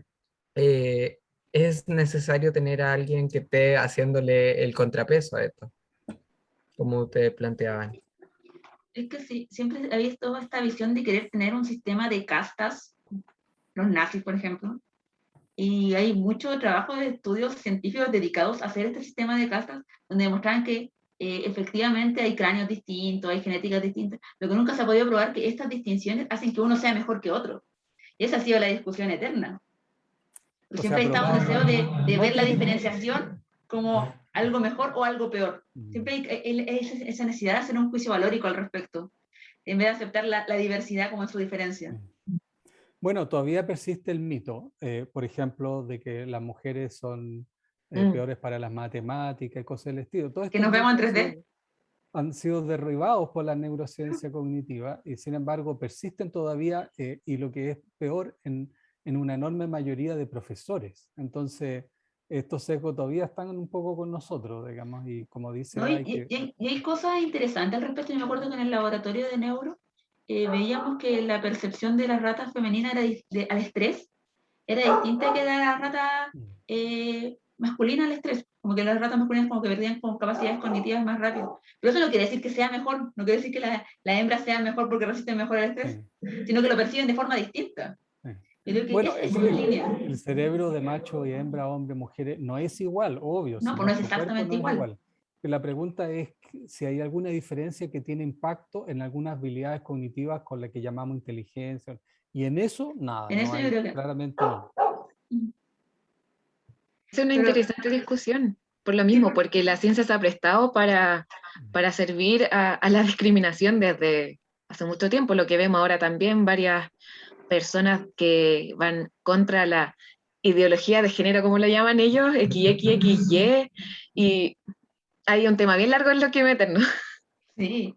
eh, es necesario tener a alguien que esté haciéndole el contrapeso a esto, como ustedes planteaban. Es que sí, siempre he visto esta visión de querer tener un sistema de castas, los nazis, por ejemplo, y hay mucho trabajo de estudios científicos dedicados a hacer este sistema de castas, donde demuestran que efectivamente hay cráneos distintos, hay genéticas distintas, lo que nunca se ha podido probar que estas distinciones hacen que uno sea mejor que otro. Y esa ha sido la discusión eterna. Pero O siempre sea, ha estado un probado, deseo de no ver la que... diferenciación como algo mejor o algo peor. Siempre hay esa necesidad de hacer un juicio valórico al respecto, en vez de aceptar la diversidad como en su diferencia. Bueno, todavía persiste el mito, por ejemplo, de que las mujeres son peores para las matemáticas y cosas del estilo. Todo Que estos nos vemos en mitos 3D. han sido derribados por la neurociencia cognitiva y sin embargo persisten todavía y lo que es peor en una enorme mayoría de profesores. Entonces, estos sesgos todavía están un poco con nosotros, digamos, y como dice, ¿No? hay que... Y hay cosas interesantes al respecto. Yo me acuerdo que en el laboratorio de neuro veíamos que la percepción de las ratas femeninas al estrés era distinta que la rata masculina al estrés. Como que las ratas masculinas como que perdían como capacidades cognitivas más rápido. Pero eso no quiere decir que sea mejor, no quiere decir que la hembra sea mejor porque resiste mejor el estrés, sino que lo perciben de forma distinta. Creo que bueno, esa es la línea. el cerebro de macho y hembra, hombre, mujeres, no es igual, obvio. No, Si pues no es nuestro cuerpo exactamente no es igual. igual. La pregunta es si hay alguna diferencia que tiene impacto en algunas habilidades cognitivas con las que llamamos inteligencia. Y en eso, nada, En no eso yo hay, creo que... claramente no. Es una Pero, interesante discusión, por lo sí, mismo, porque la ciencia se ha prestado para servir a la discriminación desde hace mucho tiempo. Lo que vemos ahora también, varias personas que van contra la ideología de género, como lo llaman ellos, XXXY, y hay un tema bien largo en lo que meternos. sí,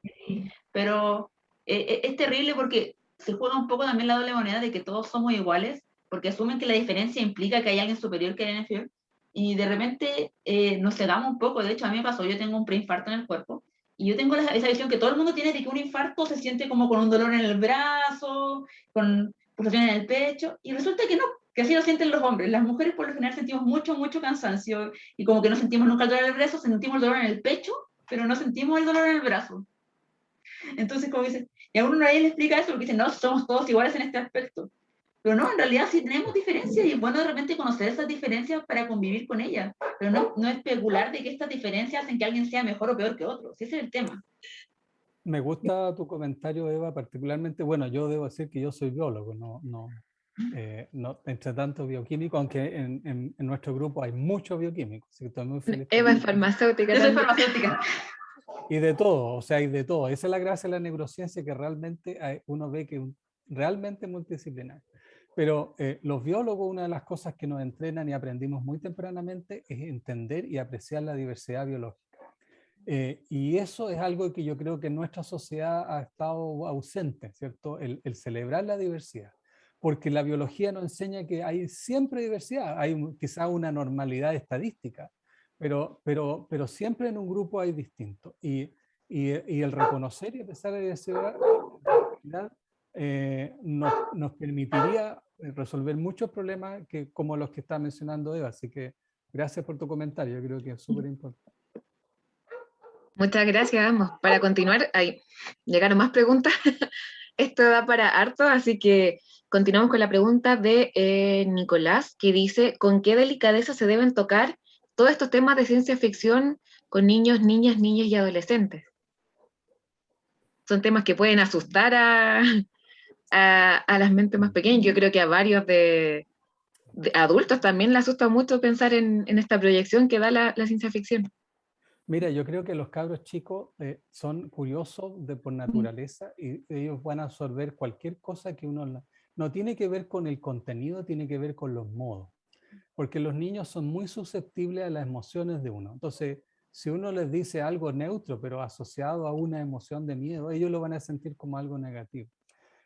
pero es terrible porque se juega un poco también la doble moneda de que todos somos iguales, porque asumen que la diferencia implica que hay alguien superior que alguien inferior, y de repente nos cegamos un poco. De hecho, a mí me pasó, yo tengo un preinfarto en el cuerpo, y yo tengo esa visión que todo el mundo tiene de que un infarto se siente como con un dolor en el brazo, con pulsaciones en el pecho, y resulta que no, que así lo sienten los hombres. Las mujeres por lo general sentimos mucho, mucho cansancio, y como que no sentimos nunca el dolor en el brazo, sentimos el dolor en el pecho, pero no sentimos el dolor en el brazo. Entonces, como dicen, y a uno nadie le explica eso porque dicen, no, somos todos iguales en este aspecto. Pero no, en realidad sí tenemos diferencias y es bueno de repente conocer esas diferencias para convivir con ellas, pero no especular de que estas diferencias hacen que alguien sea mejor o peor que otro. Ese es el tema. Me gusta tu comentario, Eva, particularmente, bueno, yo debo decir que yo soy biólogo, no entre tanto bioquímico, aunque en nuestro grupo hay muchos bioquímicos, así que estoy muy feliz por Eva eso. es farmacéutica. Yo soy También. farmacéutica. Y de todo, o sea, hay de todo. Esa es la gracia de la neurociencia, que realmente uno ve que realmente multidisciplinar. Pero los biólogos, una de las cosas que nos entrenan y aprendimos muy tempranamente es entender y apreciar la diversidad biológica. Y eso es algo que yo creo que en nuestra sociedad ha estado ausente, ¿cierto? El celebrar la diversidad. Porque la biología nos enseña que hay siempre diversidad, hay quizá una normalidad estadística, pero siempre en un grupo hay distinto. Y el reconocer y empezar a diversidad nos permitiría resolver muchos problemas como los que está mencionando Eva. Así que gracias por tu comentario, yo creo que es súper importante. Muchas gracias, vamos. Para continuar, ahí llegaron más preguntas. Esto da para harto, así que continuamos con la pregunta de Nicolás, que dice, ¿con qué delicadeza se deben tocar todos estos temas de ciencia ficción con niños, niñas, niños y adolescentes? Son temas que pueden asustar a las mentes más pequeñas. Yo creo que a varios de adultos también les asusta mucho pensar en esta proyección que da la ciencia ficción. Mira, yo creo que los cabros chicos son curiosos por naturaleza y ellos van a absorber cualquier cosa que uno... No tiene que ver con el contenido, tiene que ver con los modos. Porque los niños son muy susceptibles a las emociones de uno. Entonces, si uno les dice algo neutro, pero asociado a una emoción de miedo, ellos lo van a sentir como algo negativo.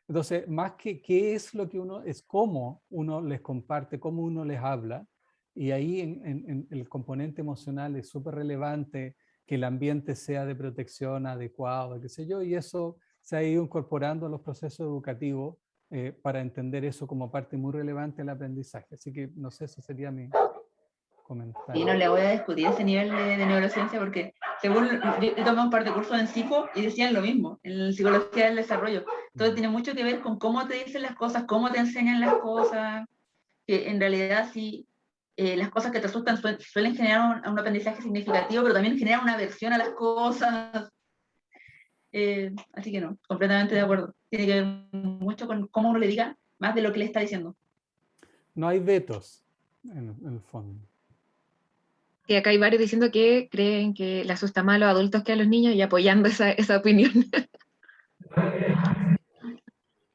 Entonces, más que qué es lo que uno, es cómo uno les comparte, cómo uno les habla, y ahí en el componente emocional es súper relevante que el ambiente sea de protección adecuado, qué sé yo, y eso se ha ido incorporando a los procesos educativos para entender eso como parte muy relevante del aprendizaje. Así que no sé, eso sería mi comentario. Y no le voy a discutir ese nivel de neurociencia porque según yo tomé un par de cursos en psico y decían lo mismo, en psicología del desarrollo. Entonces tiene mucho que ver con cómo te dicen las cosas, cómo te enseñan las cosas, que en realidad sí, las cosas que te asustan suelen generar un aprendizaje significativo, pero también generan una aversión a las cosas. Así que no, completamente de acuerdo. Tiene que ver mucho con cómo uno le diga más de lo que le está diciendo. No hay vetos en el fondo. Y acá hay varios diciendo que creen que le asusta más a los adultos que a los niños y apoyando esa opinión.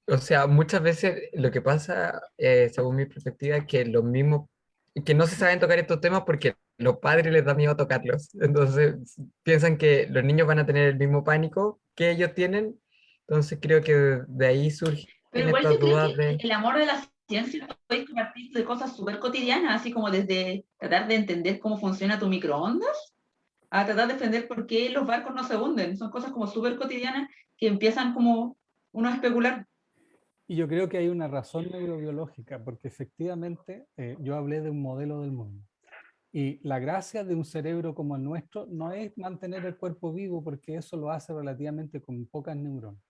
O sea, muchas veces lo que pasa, según mi perspectiva, es que los mismos, que no se saben tocar estos temas porque los padres les da miedo tocarlos. Entonces piensan que los niños van a tener el mismo pánico que ellos tienen. Entonces creo que de ahí surgen Pero igual estas yo creo dudas que de... el amor de la ciencia puede partir de cosas súper cotidianas, así como desde tratar de entender cómo funciona tu microondas, a tratar de entender por qué los barcos no se hunden. Son cosas como súper cotidianas que empiezan como uno a especular. Y yo creo que hay una razón neurobiológica, porque efectivamente yo hablé de un modelo del mundo. Y la gracia de un cerebro como el nuestro no es mantener el cuerpo vivo, porque eso lo hace relativamente con pocas neuronas.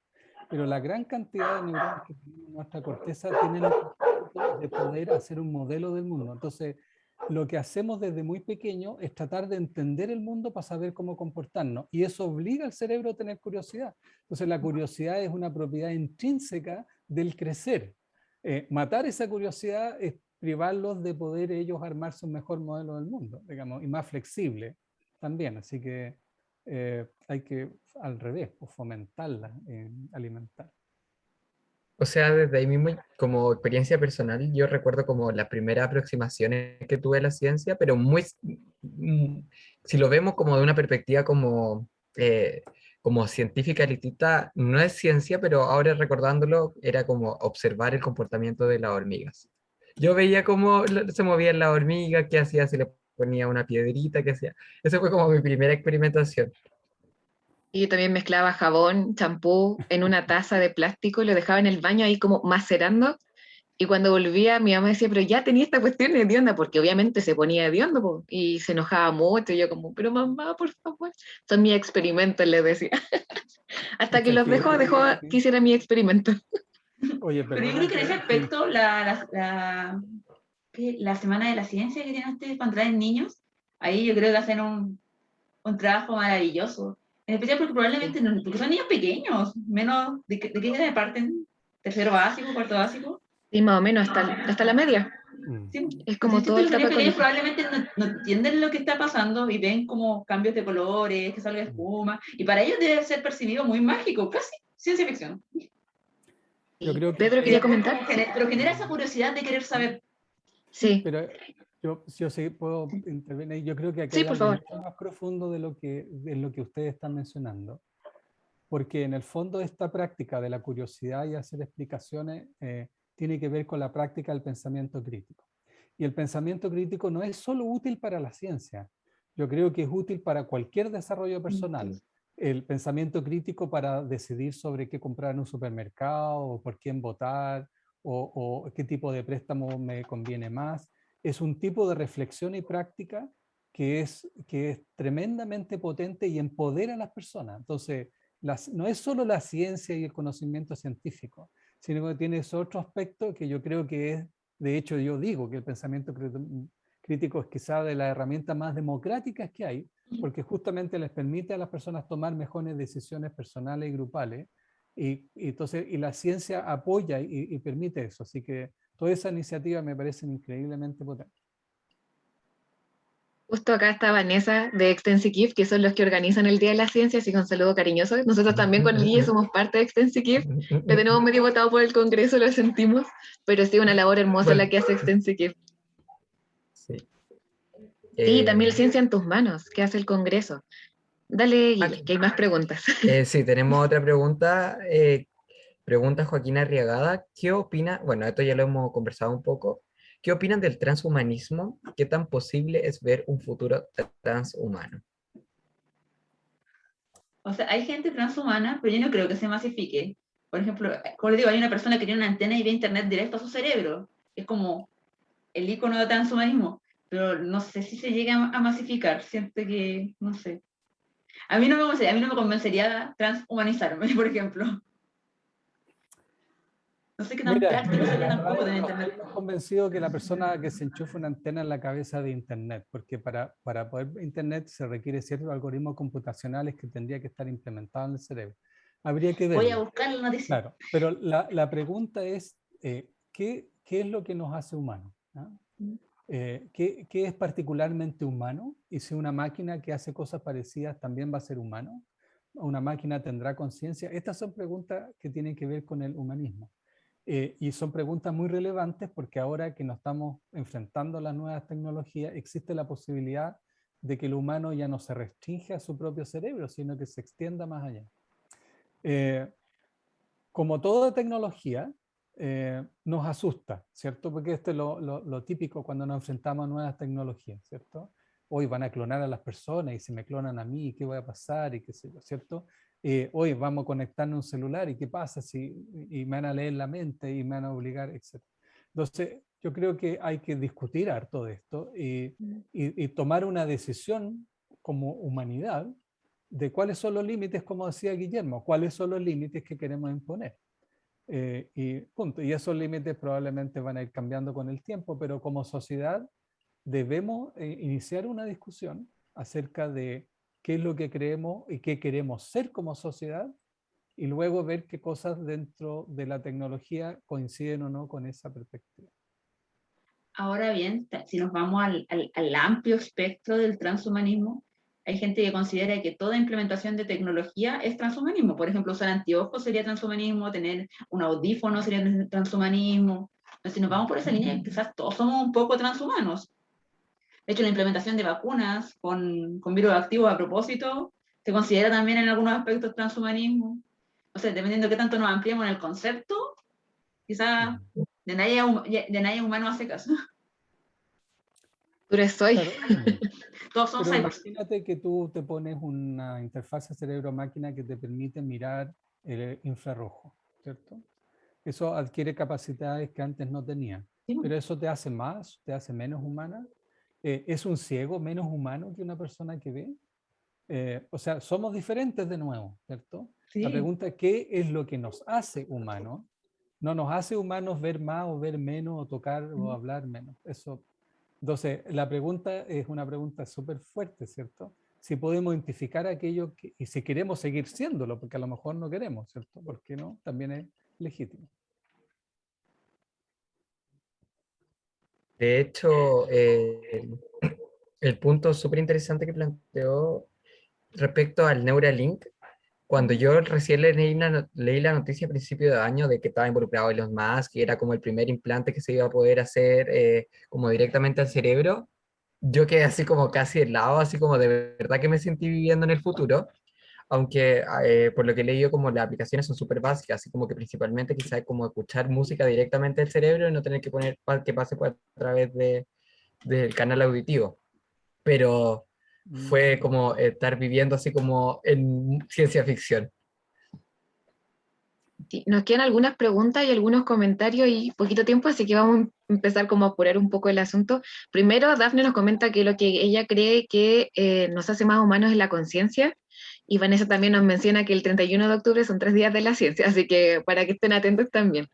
Pero la gran cantidad de neuronas que tenemos en nuestra corteza tienen el propósito de poder hacer un modelo del mundo. Entonces, lo que hacemos desde muy pequeño es tratar de entender el mundo para saber cómo comportarnos. Y eso obliga al cerebro a tener curiosidad. Entonces, la curiosidad es una propiedad intrínseca del crecer. Matar esa curiosidad es privarlos de poder ellos armarse un mejor modelo del mundo, digamos, y más flexible también. Así que hay que, al revés, pues, fomentarla, alimentar. O sea, desde ahí mismo, como experiencia personal, yo recuerdo como las primeras aproximaciones que tuve a la ciencia, pero muy, si lo vemos como de una perspectiva como científica elitista, no es ciencia, pero ahora recordándolo, era como observar el comportamiento de las hormigas. Yo veía cómo se movían las hormigas, qué hacía, si le ponía una piedrita, qué hacía. Esa fue como mi primera experimentación. Y yo también mezclaba jabón, champú en una taza de plástico y lo dejaba en el baño ahí como macerando. Y cuando volvía, mi mamá decía, pero ya tenía esta cuestión hedionda, porque obviamente se ponía hediondo, po, y se enojaba mucho. Y yo como, pero mamá, por favor. Son mis experimentos, les decía. Hasta que Pucha, los dejó que hiciera mi experimento. oye, Pero yo perdona creo que en ese aspecto, la Semana de la Ciencia que tienen ustedes cuando traen niños, ahí yo creo que hacen un trabajo maravilloso. En especial porque probablemente no, porque son niños pequeños, menos de qué edad parten, tercero básico, cuarto básico. Y más o menos hasta la media. Mm. Sí, Es pues como si todo siento el que los niños etapa de pequeños colegio. probablemente no entienden lo que está pasando y ven como cambios de colores, que salga espuma, y para ellos debe ser percibido muy mágico, casi ciencia ficción. Yo creo que Pedro Y quería aquí, después comentar. como pero genera esa curiosidad de querer saber. Sí, pero yo sí puedo intervenir. Yo creo que aquí sí, hay por algo favor. mucho más profundo de lo que ustedes están mencionando, porque en el fondo esta práctica de la curiosidad y hacer explicaciones tiene que ver con la práctica del pensamiento crítico. Y el pensamiento crítico no es solo útil para la ciencia, yo creo que es útil para cualquier desarrollo personal. El pensamiento crítico para decidir sobre qué comprar en un supermercado, o por quién votar, o qué tipo de préstamo me conviene más, es un tipo de reflexión y práctica que es tremendamente potente y empodera a las personas. Entonces, no es solo la ciencia y el conocimiento científico, sino que tiene ese otro aspecto que yo creo que es, de hecho yo digo que el pensamiento crítico es quizá de las herramientas más democráticas que hay, porque justamente les permite a las personas tomar mejores decisiones personales y grupales, y la ciencia apoya y permite eso, así que toda esa iniciativa me parece increíblemente potente. Justo acá está Vanessa de Extensive, que son los que organizan el Día de la Ciencia, así que un saludo cariñoso. Nosotros también con el Guille somos parte de Extensive, le tenemos medio votado por el Congreso, lo sentimos, pero sí, una labor hermosa la Bueno, que hace Extensive. sí. Sí, también Eh, Ciencia en tus manos, que hace el Congreso. Dale, ah, Guille, que hay más preguntas. sí, tenemos otra pregunta. Pregunta Joaquín Arriagada, ¿qué opina? Bueno, esto ya lo hemos conversado un poco. ¿Qué opinan del transhumanismo? ¿Qué tan posible es ver un futuro transhumano? O sea, hay gente transhumana, pero yo no creo que se masifique. Por ejemplo, como les digo, hay una persona que tiene una antena y ve internet directo a su cerebro. Es como el icono de transhumanismo, pero no sé si se llega a masificar. Siento que, no sé. A mí no me convencería transhumanizarme, por ejemplo. No sé qué tan Mira, práctico sería la tampoco verdad tener no internet. estoy más convencido que la persona que se enchufa una antena en la cabeza de Internet, porque para poder Internet se requiere ciertos algoritmos computacionales que tendría que estar implementados en el cerebro. Habría que Voy a verlo, buscar la noticia. claro, pero la pregunta es, ¿qué es lo que nos hace humanos? ¿Ah? ¿Qué es particularmente humano? Y si una máquina que hace cosas parecidas también va a ser humano, ¿una máquina tendrá conciencia? Estas son preguntas que tienen que ver con el humanismo. Y son preguntas muy relevantes porque ahora que nos estamos enfrentando a las nuevas tecnologías, existe la posibilidad de que el humano ya no se restringe a su propio cerebro, sino que se extienda más allá. Como toda tecnología, nos asusta, ¿cierto? Porque esto es lo típico cuando nos enfrentamos a nuevas tecnologías, ¿cierto? Hoy van a clonar a las personas y si me clonan a mí, ¿qué va a pasar? Y qué sé yo, ¿cierto? Hoy vamos a conectarnos a un celular y qué pasa si y me van a leer la mente y me van a obligar, etc. Entonces, yo creo que hay que discutir harto de esto y tomar una decisión como humanidad de cuáles son los límites, como decía Guillermo, cuáles son los límites que queremos imponer. Y punto. Y esos límites probablemente van a ir cambiando con el tiempo, pero como sociedad debemos iniciar una discusión acerca de qué es lo que creemos y qué queremos ser como sociedad y luego ver qué cosas dentro de la tecnología coinciden o no con esa perspectiva. Ahora bien, si nos vamos al amplio espectro del transhumanismo, hay gente que considera que toda implementación de tecnología es transhumanismo. Por ejemplo, usar anteojos sería transhumanismo, tener un audífono sería transhumanismo. Entonces, si nos vamos por esa línea, quizás todos somos un poco transhumanos. De hecho, la implementación de vacunas con virus activos a propósito se considera también en algunos aspectos transhumanismo. O sea, dependiendo de qué tanto nos ampliemos en el concepto, quizás de nadie humano hace caso. Tú eres soy. Claro. Todos son Pero cyborgs. imagínate que tú te pones una interfaz cerebro-máquina que te permite mirar el infrarrojo, ¿cierto? Eso adquiere capacidades que antes no tenía. Sí. Pero eso te hace más, te hace menos humana. ¿Es un ciego menos humano que una persona que ve? O sea, somos diferentes de nuevo, ¿cierto? Sí. La pregunta es, ¿qué es lo que nos hace humanos? No nos hace humanos ver más o ver menos, o tocar o hablar menos. Eso. Entonces, la pregunta es una pregunta súper fuerte, ¿cierto? Si podemos identificar aquello y si queremos seguir siéndolo, porque a lo mejor no queremos, ¿cierto? ¿Por qué no? También es legítimo. De hecho, el punto súper interesante que planteó respecto al Neuralink, cuando yo recién leí la noticia a principio de año de que estaba involucrado Elon Musk, que era como el primer implante que se iba a poder hacer como directamente al cerebro, yo quedé así como casi helado, así como de verdad que me sentí viviendo en el futuro, aunque por lo que he leído como las aplicaciones son súper básicas, así como que principalmente quizás como escuchar música directamente del cerebro y no tener que poner que pase por a través del canal auditivo, pero fue como estar viviendo así como en ciencia ficción. Sí, nos quedan algunas preguntas y algunos comentarios y poquito tiempo, así que vamos a empezar como a apurar un poco el asunto. Primero, Dafne nos comenta que lo que ella cree que nos hace más humanos es la conciencia, y Vanessa también nos menciona que el 31 de octubre son 3 días de la ciencia, así que para que estén atentos también.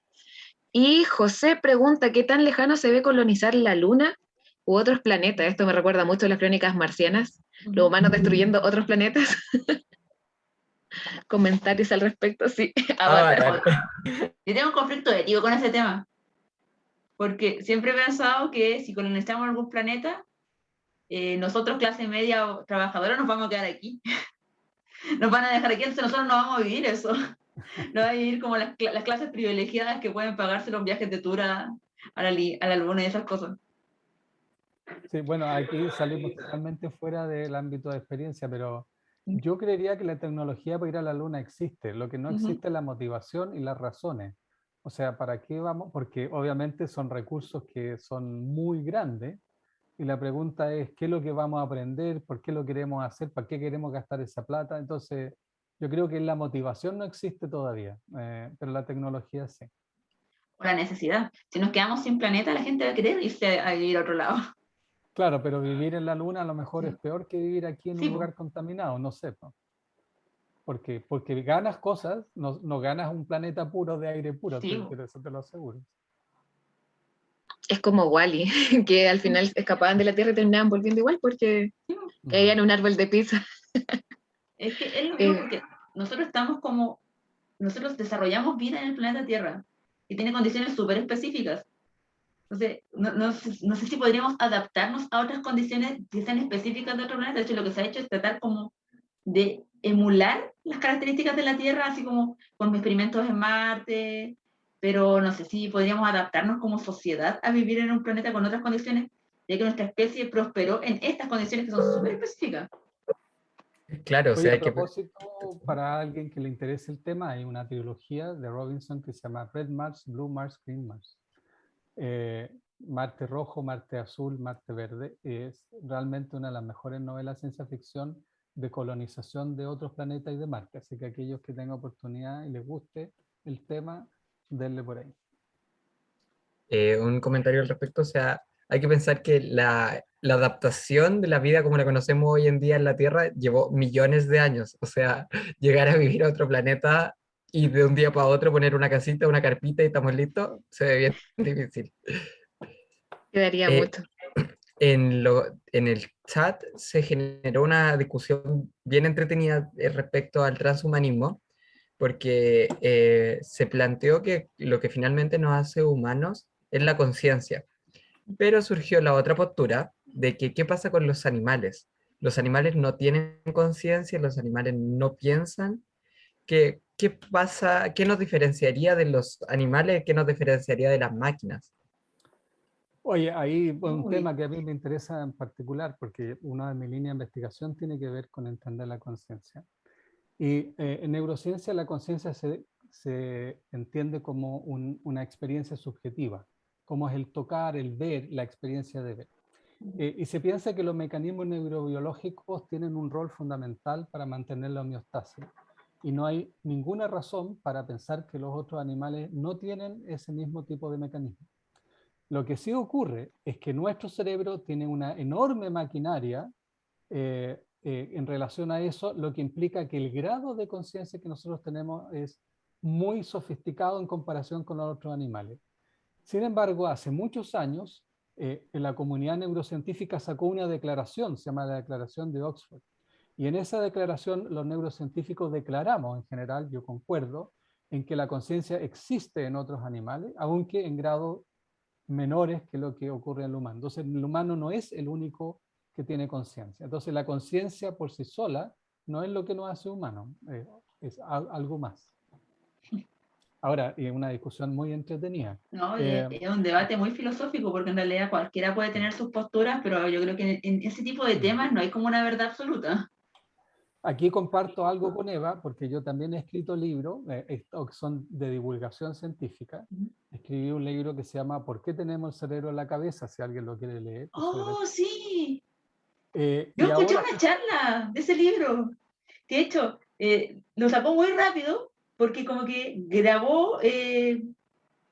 Y José pregunta, ¿qué tan lejano se ve colonizar la Luna u otros planetas? Esto me recuerda mucho a las crónicas marcianas, los humanos destruyendo otros planetas. Comentarios al respecto, sí. Avatar. Yo tengo un conflicto ético con ese tema, porque siempre he pensado que si colonizamos algún planeta, nosotros, clase media o trabajadora, nos vamos a quedar aquí. Nos van a dejar aquí, entonces nosotros no vamos a vivir eso. No va a vivir como las clases privilegiadas que pueden pagarse los viajes de tour a la Luna y esas cosas. Sí, bueno, aquí salimos totalmente fuera del ámbito de experiencia, pero yo creería que la tecnología para ir a la Luna existe. Lo que no existe es la motivación y las razones. O sea, ¿para qué vamos? Porque obviamente son recursos que son muy grandes. Y la pregunta es, ¿qué es lo que vamos a aprender? ¿Por qué lo queremos hacer? ¿Para qué queremos gastar esa plata? Entonces, yo creo que la motivación no existe todavía, pero la tecnología sí. O la necesidad. Si nos quedamos sin planeta, la gente va a querer irse a vivir a otro lado. Claro, pero vivir en la Luna a lo mejor es peor que vivir aquí en un lugar contaminado, no sé. ¿No? Porque ganas cosas, no ganas un planeta puro de aire puro, pero eso te lo aseguro. Es como Wall-E, que al final escapaban de la Tierra y terminaban volviendo igual porque caían en un árbol de pizza. Es que es lo mismo porque nosotros desarrollamos vida en el planeta Tierra y tiene condiciones súper específicas. Entonces, no sé si podríamos adaptarnos a otras condiciones que sean específicas de otro planeta. De hecho, lo que se ha hecho es tratar como de emular las características de la Tierra, así como con experimentos en Marte, pero no sé si podríamos adaptarnos como sociedad a vivir en un planeta con otras condiciones, ya que nuestra especie prosperó en estas condiciones que son súper específicas. Claro, o Oye, sea, a hay que... propósito, para alguien que le interese el tema, hay una trilogía de Robinson que se llama Red Mars, Blue Mars, Green Mars. Marte rojo, Marte azul, Marte verde. Es realmente una de las mejores novelas de ciencia ficción de colonización de otros planetas y de Marte. Así que aquellos que tengan oportunidad y les guste el tema, denle por ahí. un comentario al respecto, o sea, hay que pensar que la adaptación de la vida como la conocemos hoy en día en la Tierra llevó millones de años, o sea, llegar a vivir a otro planeta y de un día para otro poner una casita, una carpita y estamos listos, se ve bien difícil. Quedaría Eh, mucho. en el chat se generó una discusión bien entretenida respecto al transhumanismo, porque se planteó que lo que finalmente nos hace humanos es la conciencia. Pero surgió la otra postura de que qué pasa con los animales. Los animales no tienen conciencia, los animales no piensan. ¿Qué pasa? ¿Qué nos diferenciaría de los animales? ¿Qué nos diferenciaría de las máquinas? Oye, ahí un Uy. tema que a mí me interesa en particular, porque una de mis líneas de investigación tiene que ver con entender la conciencia. Y en neurociencia la conciencia se entiende como una experiencia subjetiva, como es el tocar, el ver, la experiencia de ver. Y se piensa que los mecanismos neurobiológicos tienen un rol fundamental para mantener la homeostasis. Y no hay ninguna razón para pensar que los otros animales no tienen ese mismo tipo de mecanismo. Lo que sí ocurre es que nuestro cerebro tiene una enorme maquinaria en relación a eso, lo que implica que el grado de conciencia que nosotros tenemos es muy sofisticado en comparación con los otros animales. Sin embargo, hace muchos años, la comunidad neurocientífica sacó una declaración, se llama la Declaración de Oxford. Y en esa declaración los neurocientíficos declaramos, en general, yo concuerdo, en que la conciencia existe en otros animales, aunque en grado menores que lo que ocurre en el humano. Entonces, el humano no es el único que tiene conciencia. Entonces, la conciencia por sí sola no es lo que nos hace humanos, es algo más. Ahora, y una discusión muy entretenida. No, es un debate muy filosófico, porque en realidad cualquiera puede tener sus posturas, pero yo creo que en ese tipo de temas no hay como una verdad absoluta. Aquí comparto algo con Eva, porque yo también he escrito libros, estos son de divulgación científica. Escribí un libro que se llama ¿Por qué tenemos el cerebro en la cabeza? Si alguien lo quiere leer. ¡Oh, sí! Yo Y escuché ahora, una charla de ese libro. De hecho, lo sacó muy rápido, porque como que grabó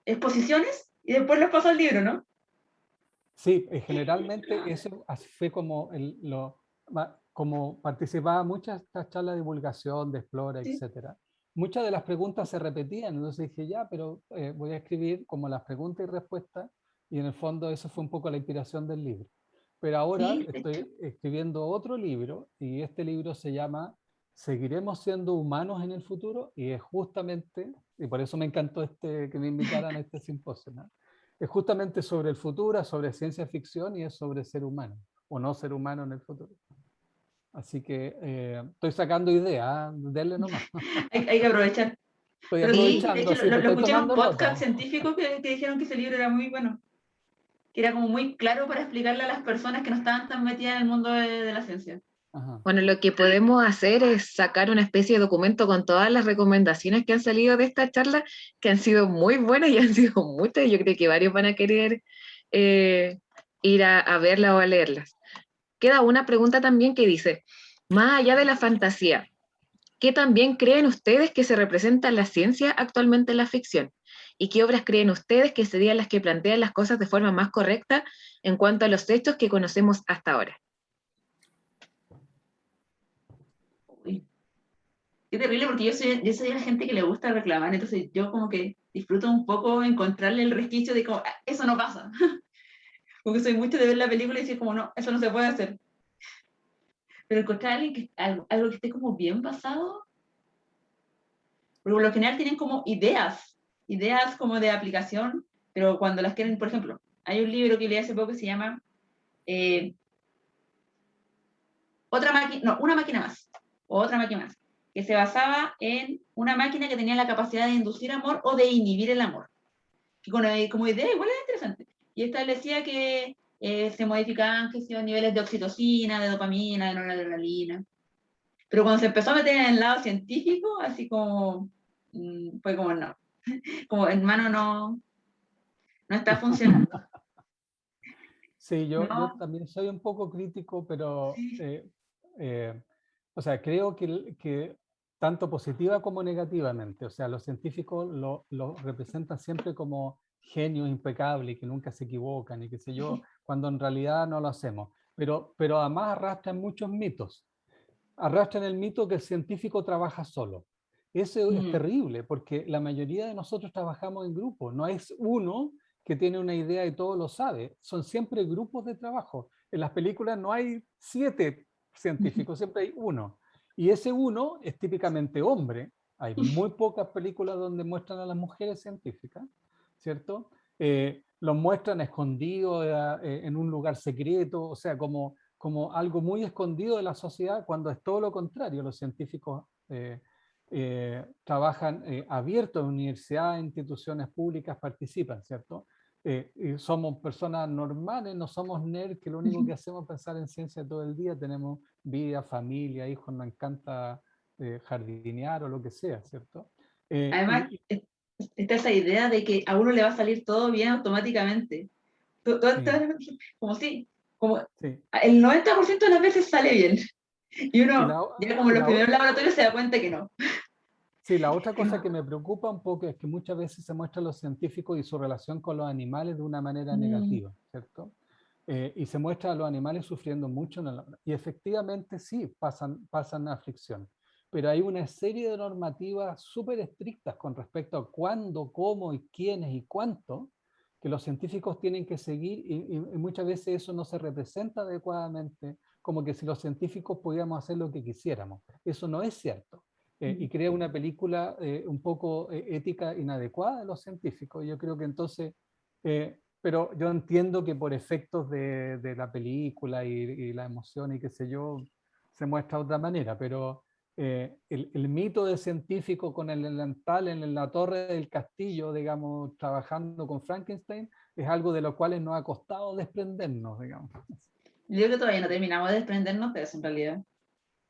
exposiciones y después los pasó al libro, ¿no? sí, generalmente eso fue como, como participaba en muchas charlas de divulgación, de Explora, Sí. etcétera. Muchas de las preguntas se repetían, entonces dije, ya, pero voy a escribir como las preguntas y respuestas, y en el fondo eso fue un poco la inspiración del libro. Pero ahora Sí, de hecho. estoy escribiendo otro libro, y este libro se llama ¿Seguiremos siendo humanos en el futuro? Y es justamente, y por eso me encantó que me invitaran a este simposio, ¿no? Es justamente sobre el futuro, sobre ciencia ficción y es sobre ser humano o no ser humano en el futuro. Así que estoy sacando ideas, denle nomás. Hay que aprovechar. Estoy Pero sí, de aprovechando, hecho, sí, lo estoy escuché en un tomando podcast nota. científico que dijeron que ese libro era muy bueno, que era como muy claro para explicarle a las personas que no estaban tan metidas en el mundo de la ciencia. Ajá. Bueno, lo que podemos hacer es sacar una especie de documento con todas las recomendaciones que han salido de esta charla, que han sido muy buenas y han sido muchas. Yo creo que varios van a querer ir a verlas o a leerlas. Queda una pregunta también que dice, más allá de la fantasía, ¿qué también creen ustedes que se representa en la ciencia actualmente en la ficción? ¿Y qué obras creen ustedes que serían las que plantean las cosas de forma más correcta en cuanto a los hechos que conocemos hasta ahora? Uy, qué terrible, porque yo soy la gente que le gusta reclamar, entonces yo como que disfruto un poco encontrarle el resquicio de como, "Ah, eso no pasa". Porque soy mucho de ver la película y decir como, no, eso no se puede hacer. Pero encontrar a alguien algo que esté como bien basado, porque por lo general tienen como ideas como de aplicación, pero cuando las quieren, por ejemplo, hay un libro que leí hace poco que se llama Una máquina más, o otra máquina más, que se basaba en una máquina que tenía la capacidad de inducir amor o de inhibir el amor. que como idea igual es interesante. Y establecía que se modificaban niveles de oxitocina, de dopamina, de noradrenalina. Pero cuando se empezó a meter en el lado científico, así como, fue como no, como hermano no está funcionando. Sí, yo No, también soy un poco crítico, pero sí. o sea, creo que tanto positiva como negativamente, o sea, los científicos lo representan siempre como genios impecables y que nunca se equivocan y qué sé yo, cuando en realidad no lo hacemos. Pero además arrastran muchos mitos. Arrastran el mito que el científico trabaja solo. Eso es terrible, porque la mayoría de nosotros trabajamos en grupo. No es uno que tiene una idea y todo lo sabe. Son siempre grupos de trabajo. En las películas no hay 7 científicos, siempre hay uno. Y ese uno es típicamente hombre. Hay muy pocas películas donde muestran a las mujeres científicas, ¿cierto? Los muestran escondidos en un lugar secreto, o sea, como algo muy escondido de la sociedad, cuando es todo lo contrario. Los científicos trabajan abiertos en universidades, instituciones públicas, participan, ¿cierto? Y somos personas normales, no somos nerds que lo único que hacemos es pensar en ciencia todo el día, tenemos vida, familia, hijos, nos encanta jardinear o lo que sea, ¿cierto? Además, está esa idea de que a uno le va a salir todo bien automáticamente. Como si, como sí. el 90% de las veces sale bien. Y Y uno, ya como en los primeros laboratorios, se da cuenta que no. sí, la otra cosa que me preocupa un poco es que muchas veces se muestra a los científicos y su relación con los animales de una manera negativa, ¿cierto? Y se muestra a los animales sufriendo mucho, y efectivamente sí, pasan aflicción. Pero hay una serie de normativas súper estrictas con respecto a cuándo, cómo y quiénes y cuánto, que los científicos tienen que seguir, y muchas veces eso no se representa adecuadamente, como que si los científicos pudiéramos hacer lo que quisiéramos. Eso no es cierto. Y crea una película un poco ética inadecuada de los científicos. Yo creo que entonces, pero yo entiendo que por efectos de la película y la emoción y qué sé yo, se muestra de otra manera, pero el mito del científico con el delantal en la torre del castillo, digamos, trabajando con Frankenstein, es algo de lo cual nos ha costado desprendernos, digamos. Yo creo que todavía no terminamos de desprendernos de eso en realidad.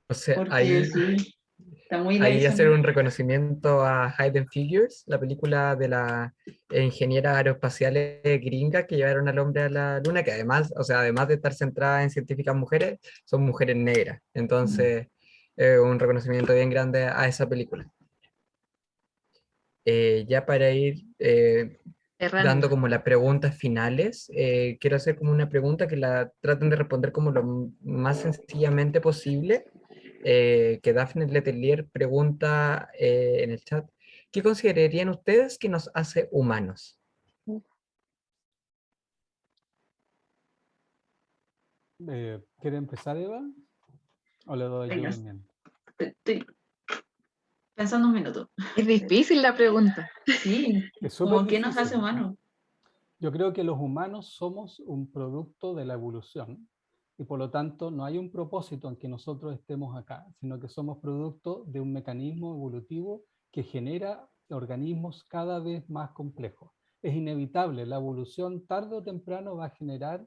O sea, Porque sí, está muy la ahí visión. hacer un reconocimiento a Hidden Figures, la película de la ingeniera aeroespaciales gringa que llevaron al hombre a la luna, que además, o sea, además de estar centrada en científicas mujeres, son mujeres negras. Entonces, un reconocimiento bien grande a esa película. Ya para ir dando Cerrando. como las preguntas finales, quiero hacer como una pregunta que la traten de responder como lo más sencillamente posible. Que Daphne Letelier pregunta en el chat, ¿qué considerarían ustedes que nos hace humanos? ¿Quiere empezar, Eva? ¿O le doy yo Venga, también? estoy pensando un minuto. Es difícil la pregunta. Sí, Es súper como qué nos hace difícil. humanos. Yo creo que los humanos somos un producto de la evolución y por lo tanto no hay un propósito en que nosotros estemos acá, sino que somos producto de un mecanismo evolutivo que genera organismos cada vez más complejos. Es inevitable, la evolución tarde o temprano va a generar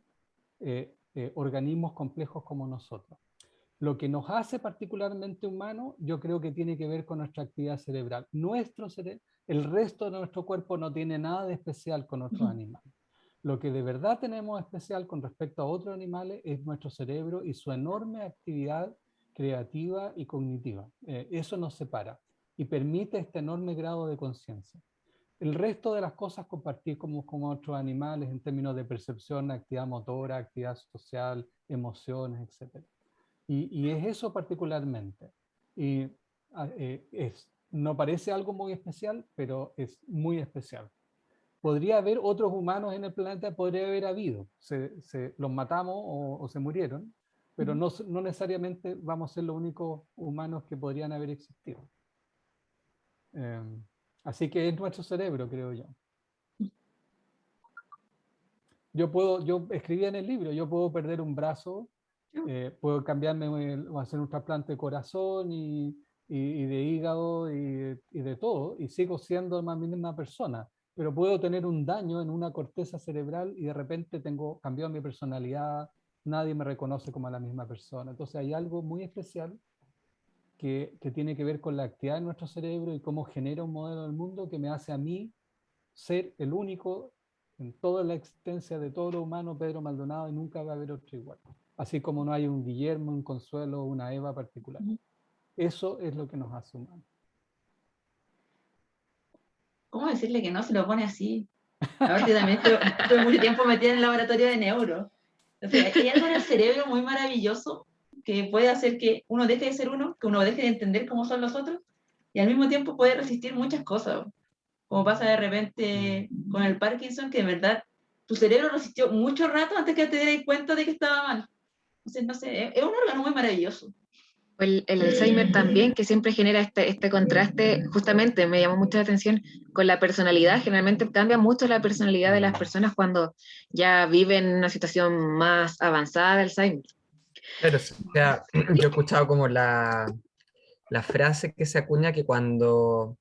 organismos complejos como nosotros. Lo que nos hace particularmente humanos, yo creo que tiene que ver con nuestra actividad cerebral. El resto de nuestro cuerpo no tiene nada de especial con otros animales. Lo que de verdad tenemos especial con respecto a otros animales es nuestro cerebro y su enorme actividad creativa y cognitiva. Eso nos separa y permite este enorme grado de conciencia. El resto de las cosas compartir como otros animales en términos de percepción, actividad motora, actividad social, emociones, etc. Y es eso particularmente. Y no parece algo muy especial, pero es muy especial. Podría haber otros humanos en el planeta, podría haber habido. Los matamos o se murieron, pero no necesariamente vamos a ser los únicos humanos que podrían haber existido. Así que es nuestro cerebro, creo yo. Yo escribía en el libro, yo puedo perder un brazo, puedo cambiarme o hacer un trasplante de corazón y de hígado y de todo, y sigo siendo la misma persona. pero puedo tener un daño en una corteza cerebral y de repente tengo cambiado mi personalidad, nadie me reconoce como la misma persona. Entonces hay algo muy especial que tiene que ver con la actividad de nuestro cerebro y cómo genera un modelo del mundo que me hace a mí ser el único en toda la existencia de todo lo humano, Pedro Maldonado, y nunca va a haber otro igual. Así como no hay un Guillermo, un Consuelo, una Eva particular. Eso es lo que nos hace humanos. ¿Cómo decirle que no se lo pone así? Aparte también estuve mucho tiempo metida en el laboratorio de neuro. Entonces, hay algo en el cerebro muy maravilloso que puede hacer que uno deje de ser uno, que uno deje de entender cómo son los otros, y al mismo tiempo puede resistir muchas cosas. Como pasa de repente con el Parkinson, que de verdad tu cerebro resistió mucho rato antes que te dieras cuenta de que estaba mal. Entonces, no sé, es un órgano muy maravilloso. El Alzheimer también, que siempre genera este contraste, justamente me llamó mucho la atención con la personalidad. Generalmente cambia mucho la personalidad de las personas cuando ya viven en una situación más avanzada de Alzheimer. Pero, o sea, yo he escuchado como la frase que se acuña que cuando,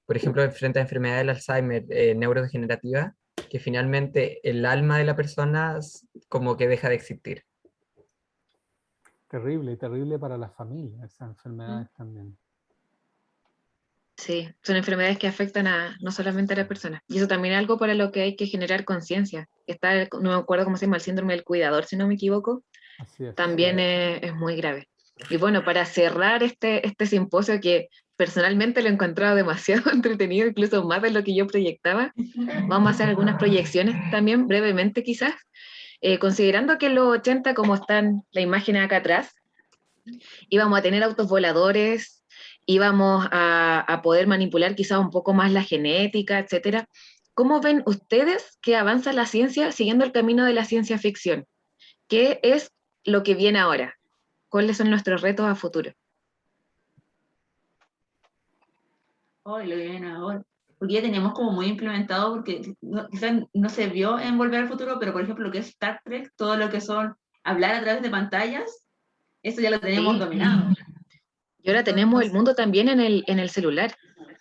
por ejemplo, frente a enfermedad del Alzheimer neurodegenerativa, que finalmente el alma de la persona como que deja de existir. Terrible, terrible para las familias, esas enfermedades también. Sí, son enfermedades que afectan no solamente a la persona. Y eso también es algo para lo que hay que generar conciencia. No me acuerdo cómo se llama, el síndrome del cuidador, si no me equivoco, Así es. también es muy grave. Y bueno, para cerrar este simposio que personalmente lo he encontrado demasiado entretenido, incluso más de lo que yo proyectaba, vamos a hacer algunas proyecciones también, brevemente quizás, considerando que en los 80, como están la imagen acá atrás, íbamos a tener autos voladores, íbamos a poder manipular quizás un poco más la genética, etcétera. ¿Cómo ven ustedes que avanza la ciencia siguiendo el camino de la ciencia ficción? ¿Qué es lo que viene ahora? ¿Cuáles son nuestros retos a futuro? Hoy lo viven ahora. Porque ya teníamos como muy implementado, porque quizás no se vio en Volver al Futuro, pero por ejemplo lo que es Star Trek, todo lo que son hablar a través de pantallas, eso ya lo tenemos Sí. dominado. Y ahora tenemos el mundo también en el celular.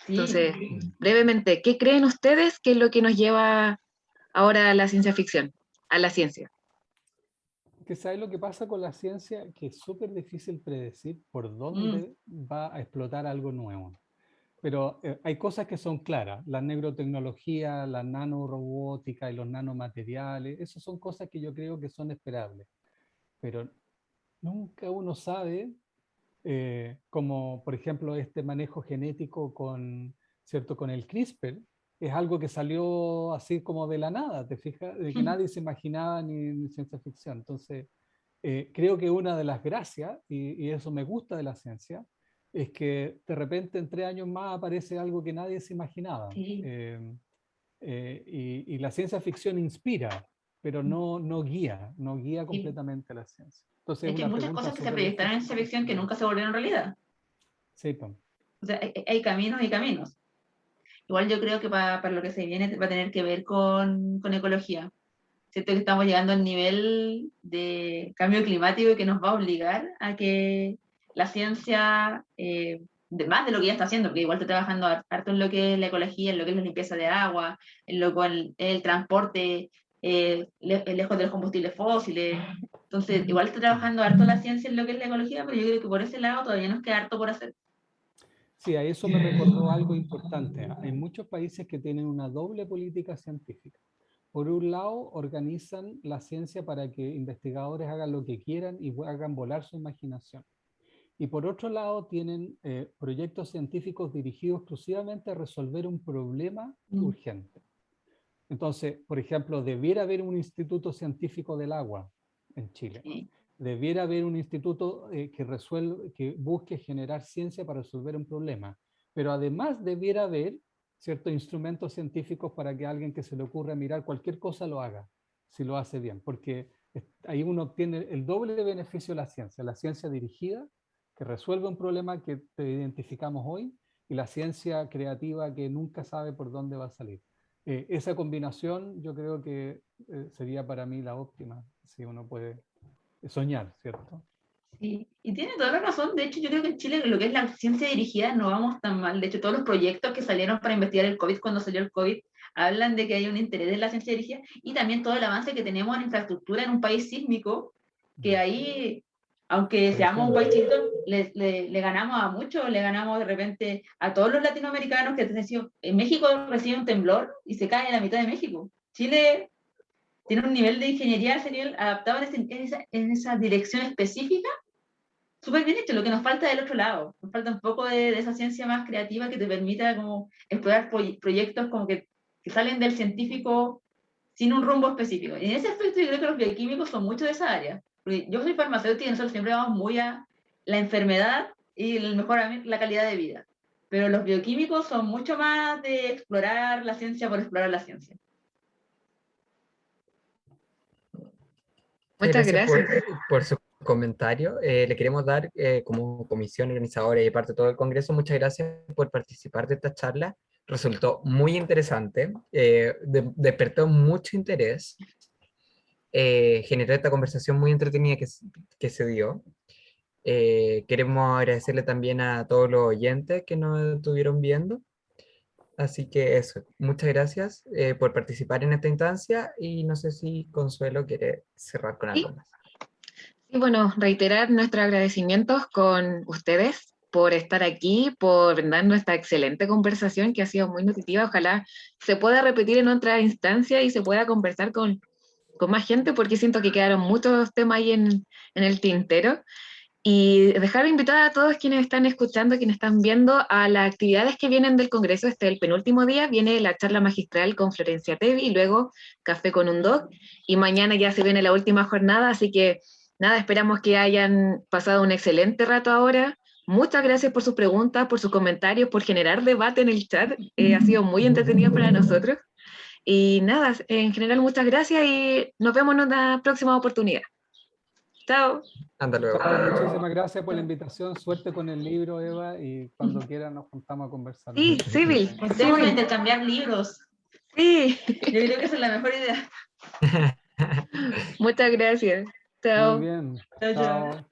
Entonces, Sí. brevemente, ¿qué creen ustedes que es lo que nos lleva ahora a la ciencia ficción, a la ciencia? Que sabes lo que pasa con la ciencia, que es súper difícil predecir por dónde va a explotar algo nuevo. Pero hay cosas que son claras, la neurotecnología, la nanorobótica y los nanomateriales, esas son cosas que yo creo que son esperables. Pero nunca uno sabe, como por ejemplo este manejo genético con, ¿cierto? Con el CRISPR, es algo que salió así como de la nada, ¿te fijas? De que nadie se imaginaba ni en ciencia ficción. Entonces, creo que una de las gracias, y eso me gusta de la ciencia, es que de repente en 3 años más aparece algo que nadie se imaginaba. Sí. Y la ciencia ficción inspira, pero no guía, no guía completamente la ciencia. Entonces, Es que hay una muchas pregunta cosas que se súper proyectaron en difícil. ciencia ficción que nunca se volvieron realidad. Sí, pues. O sea, hay caminos y caminos. Igual yo creo que para lo que se viene va a tener que ver con ecología. Siento que estamos llegando al nivel de cambio climático que nos va a obligar a que la ciencia, más de lo que ya está haciendo, porque igual está trabajando harto en lo que es la ecología, en lo que es la limpieza de agua, en lo cual el transporte lejos de los combustibles fósiles. Entonces, igual está trabajando harto la ciencia en lo que es la ecología, pero yo creo que por ese lado todavía nos queda harto por hacer. Sí, a eso me recordó algo importante. Hay muchos países que tienen una doble política científica. Por un lado, organizan la ciencia para que investigadores hagan lo que quieran y hagan volar su imaginación. Y por otro lado, tienen proyectos científicos dirigidos exclusivamente a resolver un problema urgente. Entonces, por ejemplo, debiera haber un instituto científico del agua en Chile. Sí. Debiera haber un instituto que busque generar ciencia para resolver un problema. Pero además debiera haber ciertos instrumentos científicos para que alguien que se le ocurra mirar cualquier cosa lo haga, si lo hace bien. Porque ahí uno obtiene el doble de beneficio de la ciencia dirigida, que resuelve un problema que identificamos hoy, y la ciencia creativa que nunca sabe por dónde va a salir. Esa combinación yo creo que sería para mí la óptima, si uno puede soñar, ¿cierto? Sí, y tiene toda la razón. De hecho, yo creo que en Chile lo que es la ciencia dirigida no vamos tan mal. De hecho, todos los proyectos que salieron para investigar el COVID cuando salió el COVID hablan de que hay un interés en la ciencia dirigida y también todo el avance que tenemos en infraestructura en un país sísmico, que ahí, aunque seamos un país chiquito, le ganamos a muchos, le ganamos de repente a todos los latinoamericanos que en México recibe un temblor y se cae en la mitad de México. Chile tiene un nivel de ingeniería a ese nivel adaptado en esa dirección específica súper bien hecho. Lo que nos falta del otro lado, nos falta un poco de esa ciencia más creativa que te permita como explorar proyectos como que salen del científico sin un rumbo específico. Y en ese aspecto yo creo que los bioquímicos son mucho de esa área. Porque yo soy farmacéutica y nosotros siempre vamos muy a la enfermedad y el mejoramiento, la calidad de vida. Pero los bioquímicos son mucho más de explorar la ciencia por explorar la ciencia. Muchas gracias. Por su comentario. Le queremos dar, como comisión organizadora y de parte de todo el Congreso, muchas gracias por participar de esta charla. Resultó muy interesante, despertó mucho interés, generó esta conversación muy entretenida que se dio. Queremos agradecerle también a todos los oyentes que nos estuvieron viendo. Así que eso, muchas gracias por participar en esta instancia y no sé si Consuelo quiere cerrar con algo más. Y bueno, reiterar nuestros agradecimientos con ustedes por estar aquí, por darnos esta excelente conversación que ha sido muy nutritiva. Ojalá se pueda repetir en otra instancia y se pueda conversar con más gente, porque siento que quedaron muchos temas ahí en el tintero. Y dejar invitada a todos quienes están escuchando, quienes están viendo, a las actividades que vienen del Congreso. Este es el penúltimo día, viene la charla magistral con Florencia Tevi y luego Café con un Doc. Y mañana ya se viene la última jornada, así que nada, esperamos que hayan pasado un excelente rato ahora. Muchas gracias por sus preguntas, por sus comentarios, por generar debate en el chat. Ha sido muy entretenido para nosotros. Y nada, en general muchas gracias y nos vemos en una próxima oportunidad. Chao. Hasta luego. Muchísimas gracias por la invitación. Suerte con el libro, Eva, y cuando quieran nos juntamos a conversar. Sí, Sibyl. Vamos a intercambiar libros. Sí. Yo creo que esa es la mejor idea. Muchas gracias. Chao. Muy bien. Chao, chao.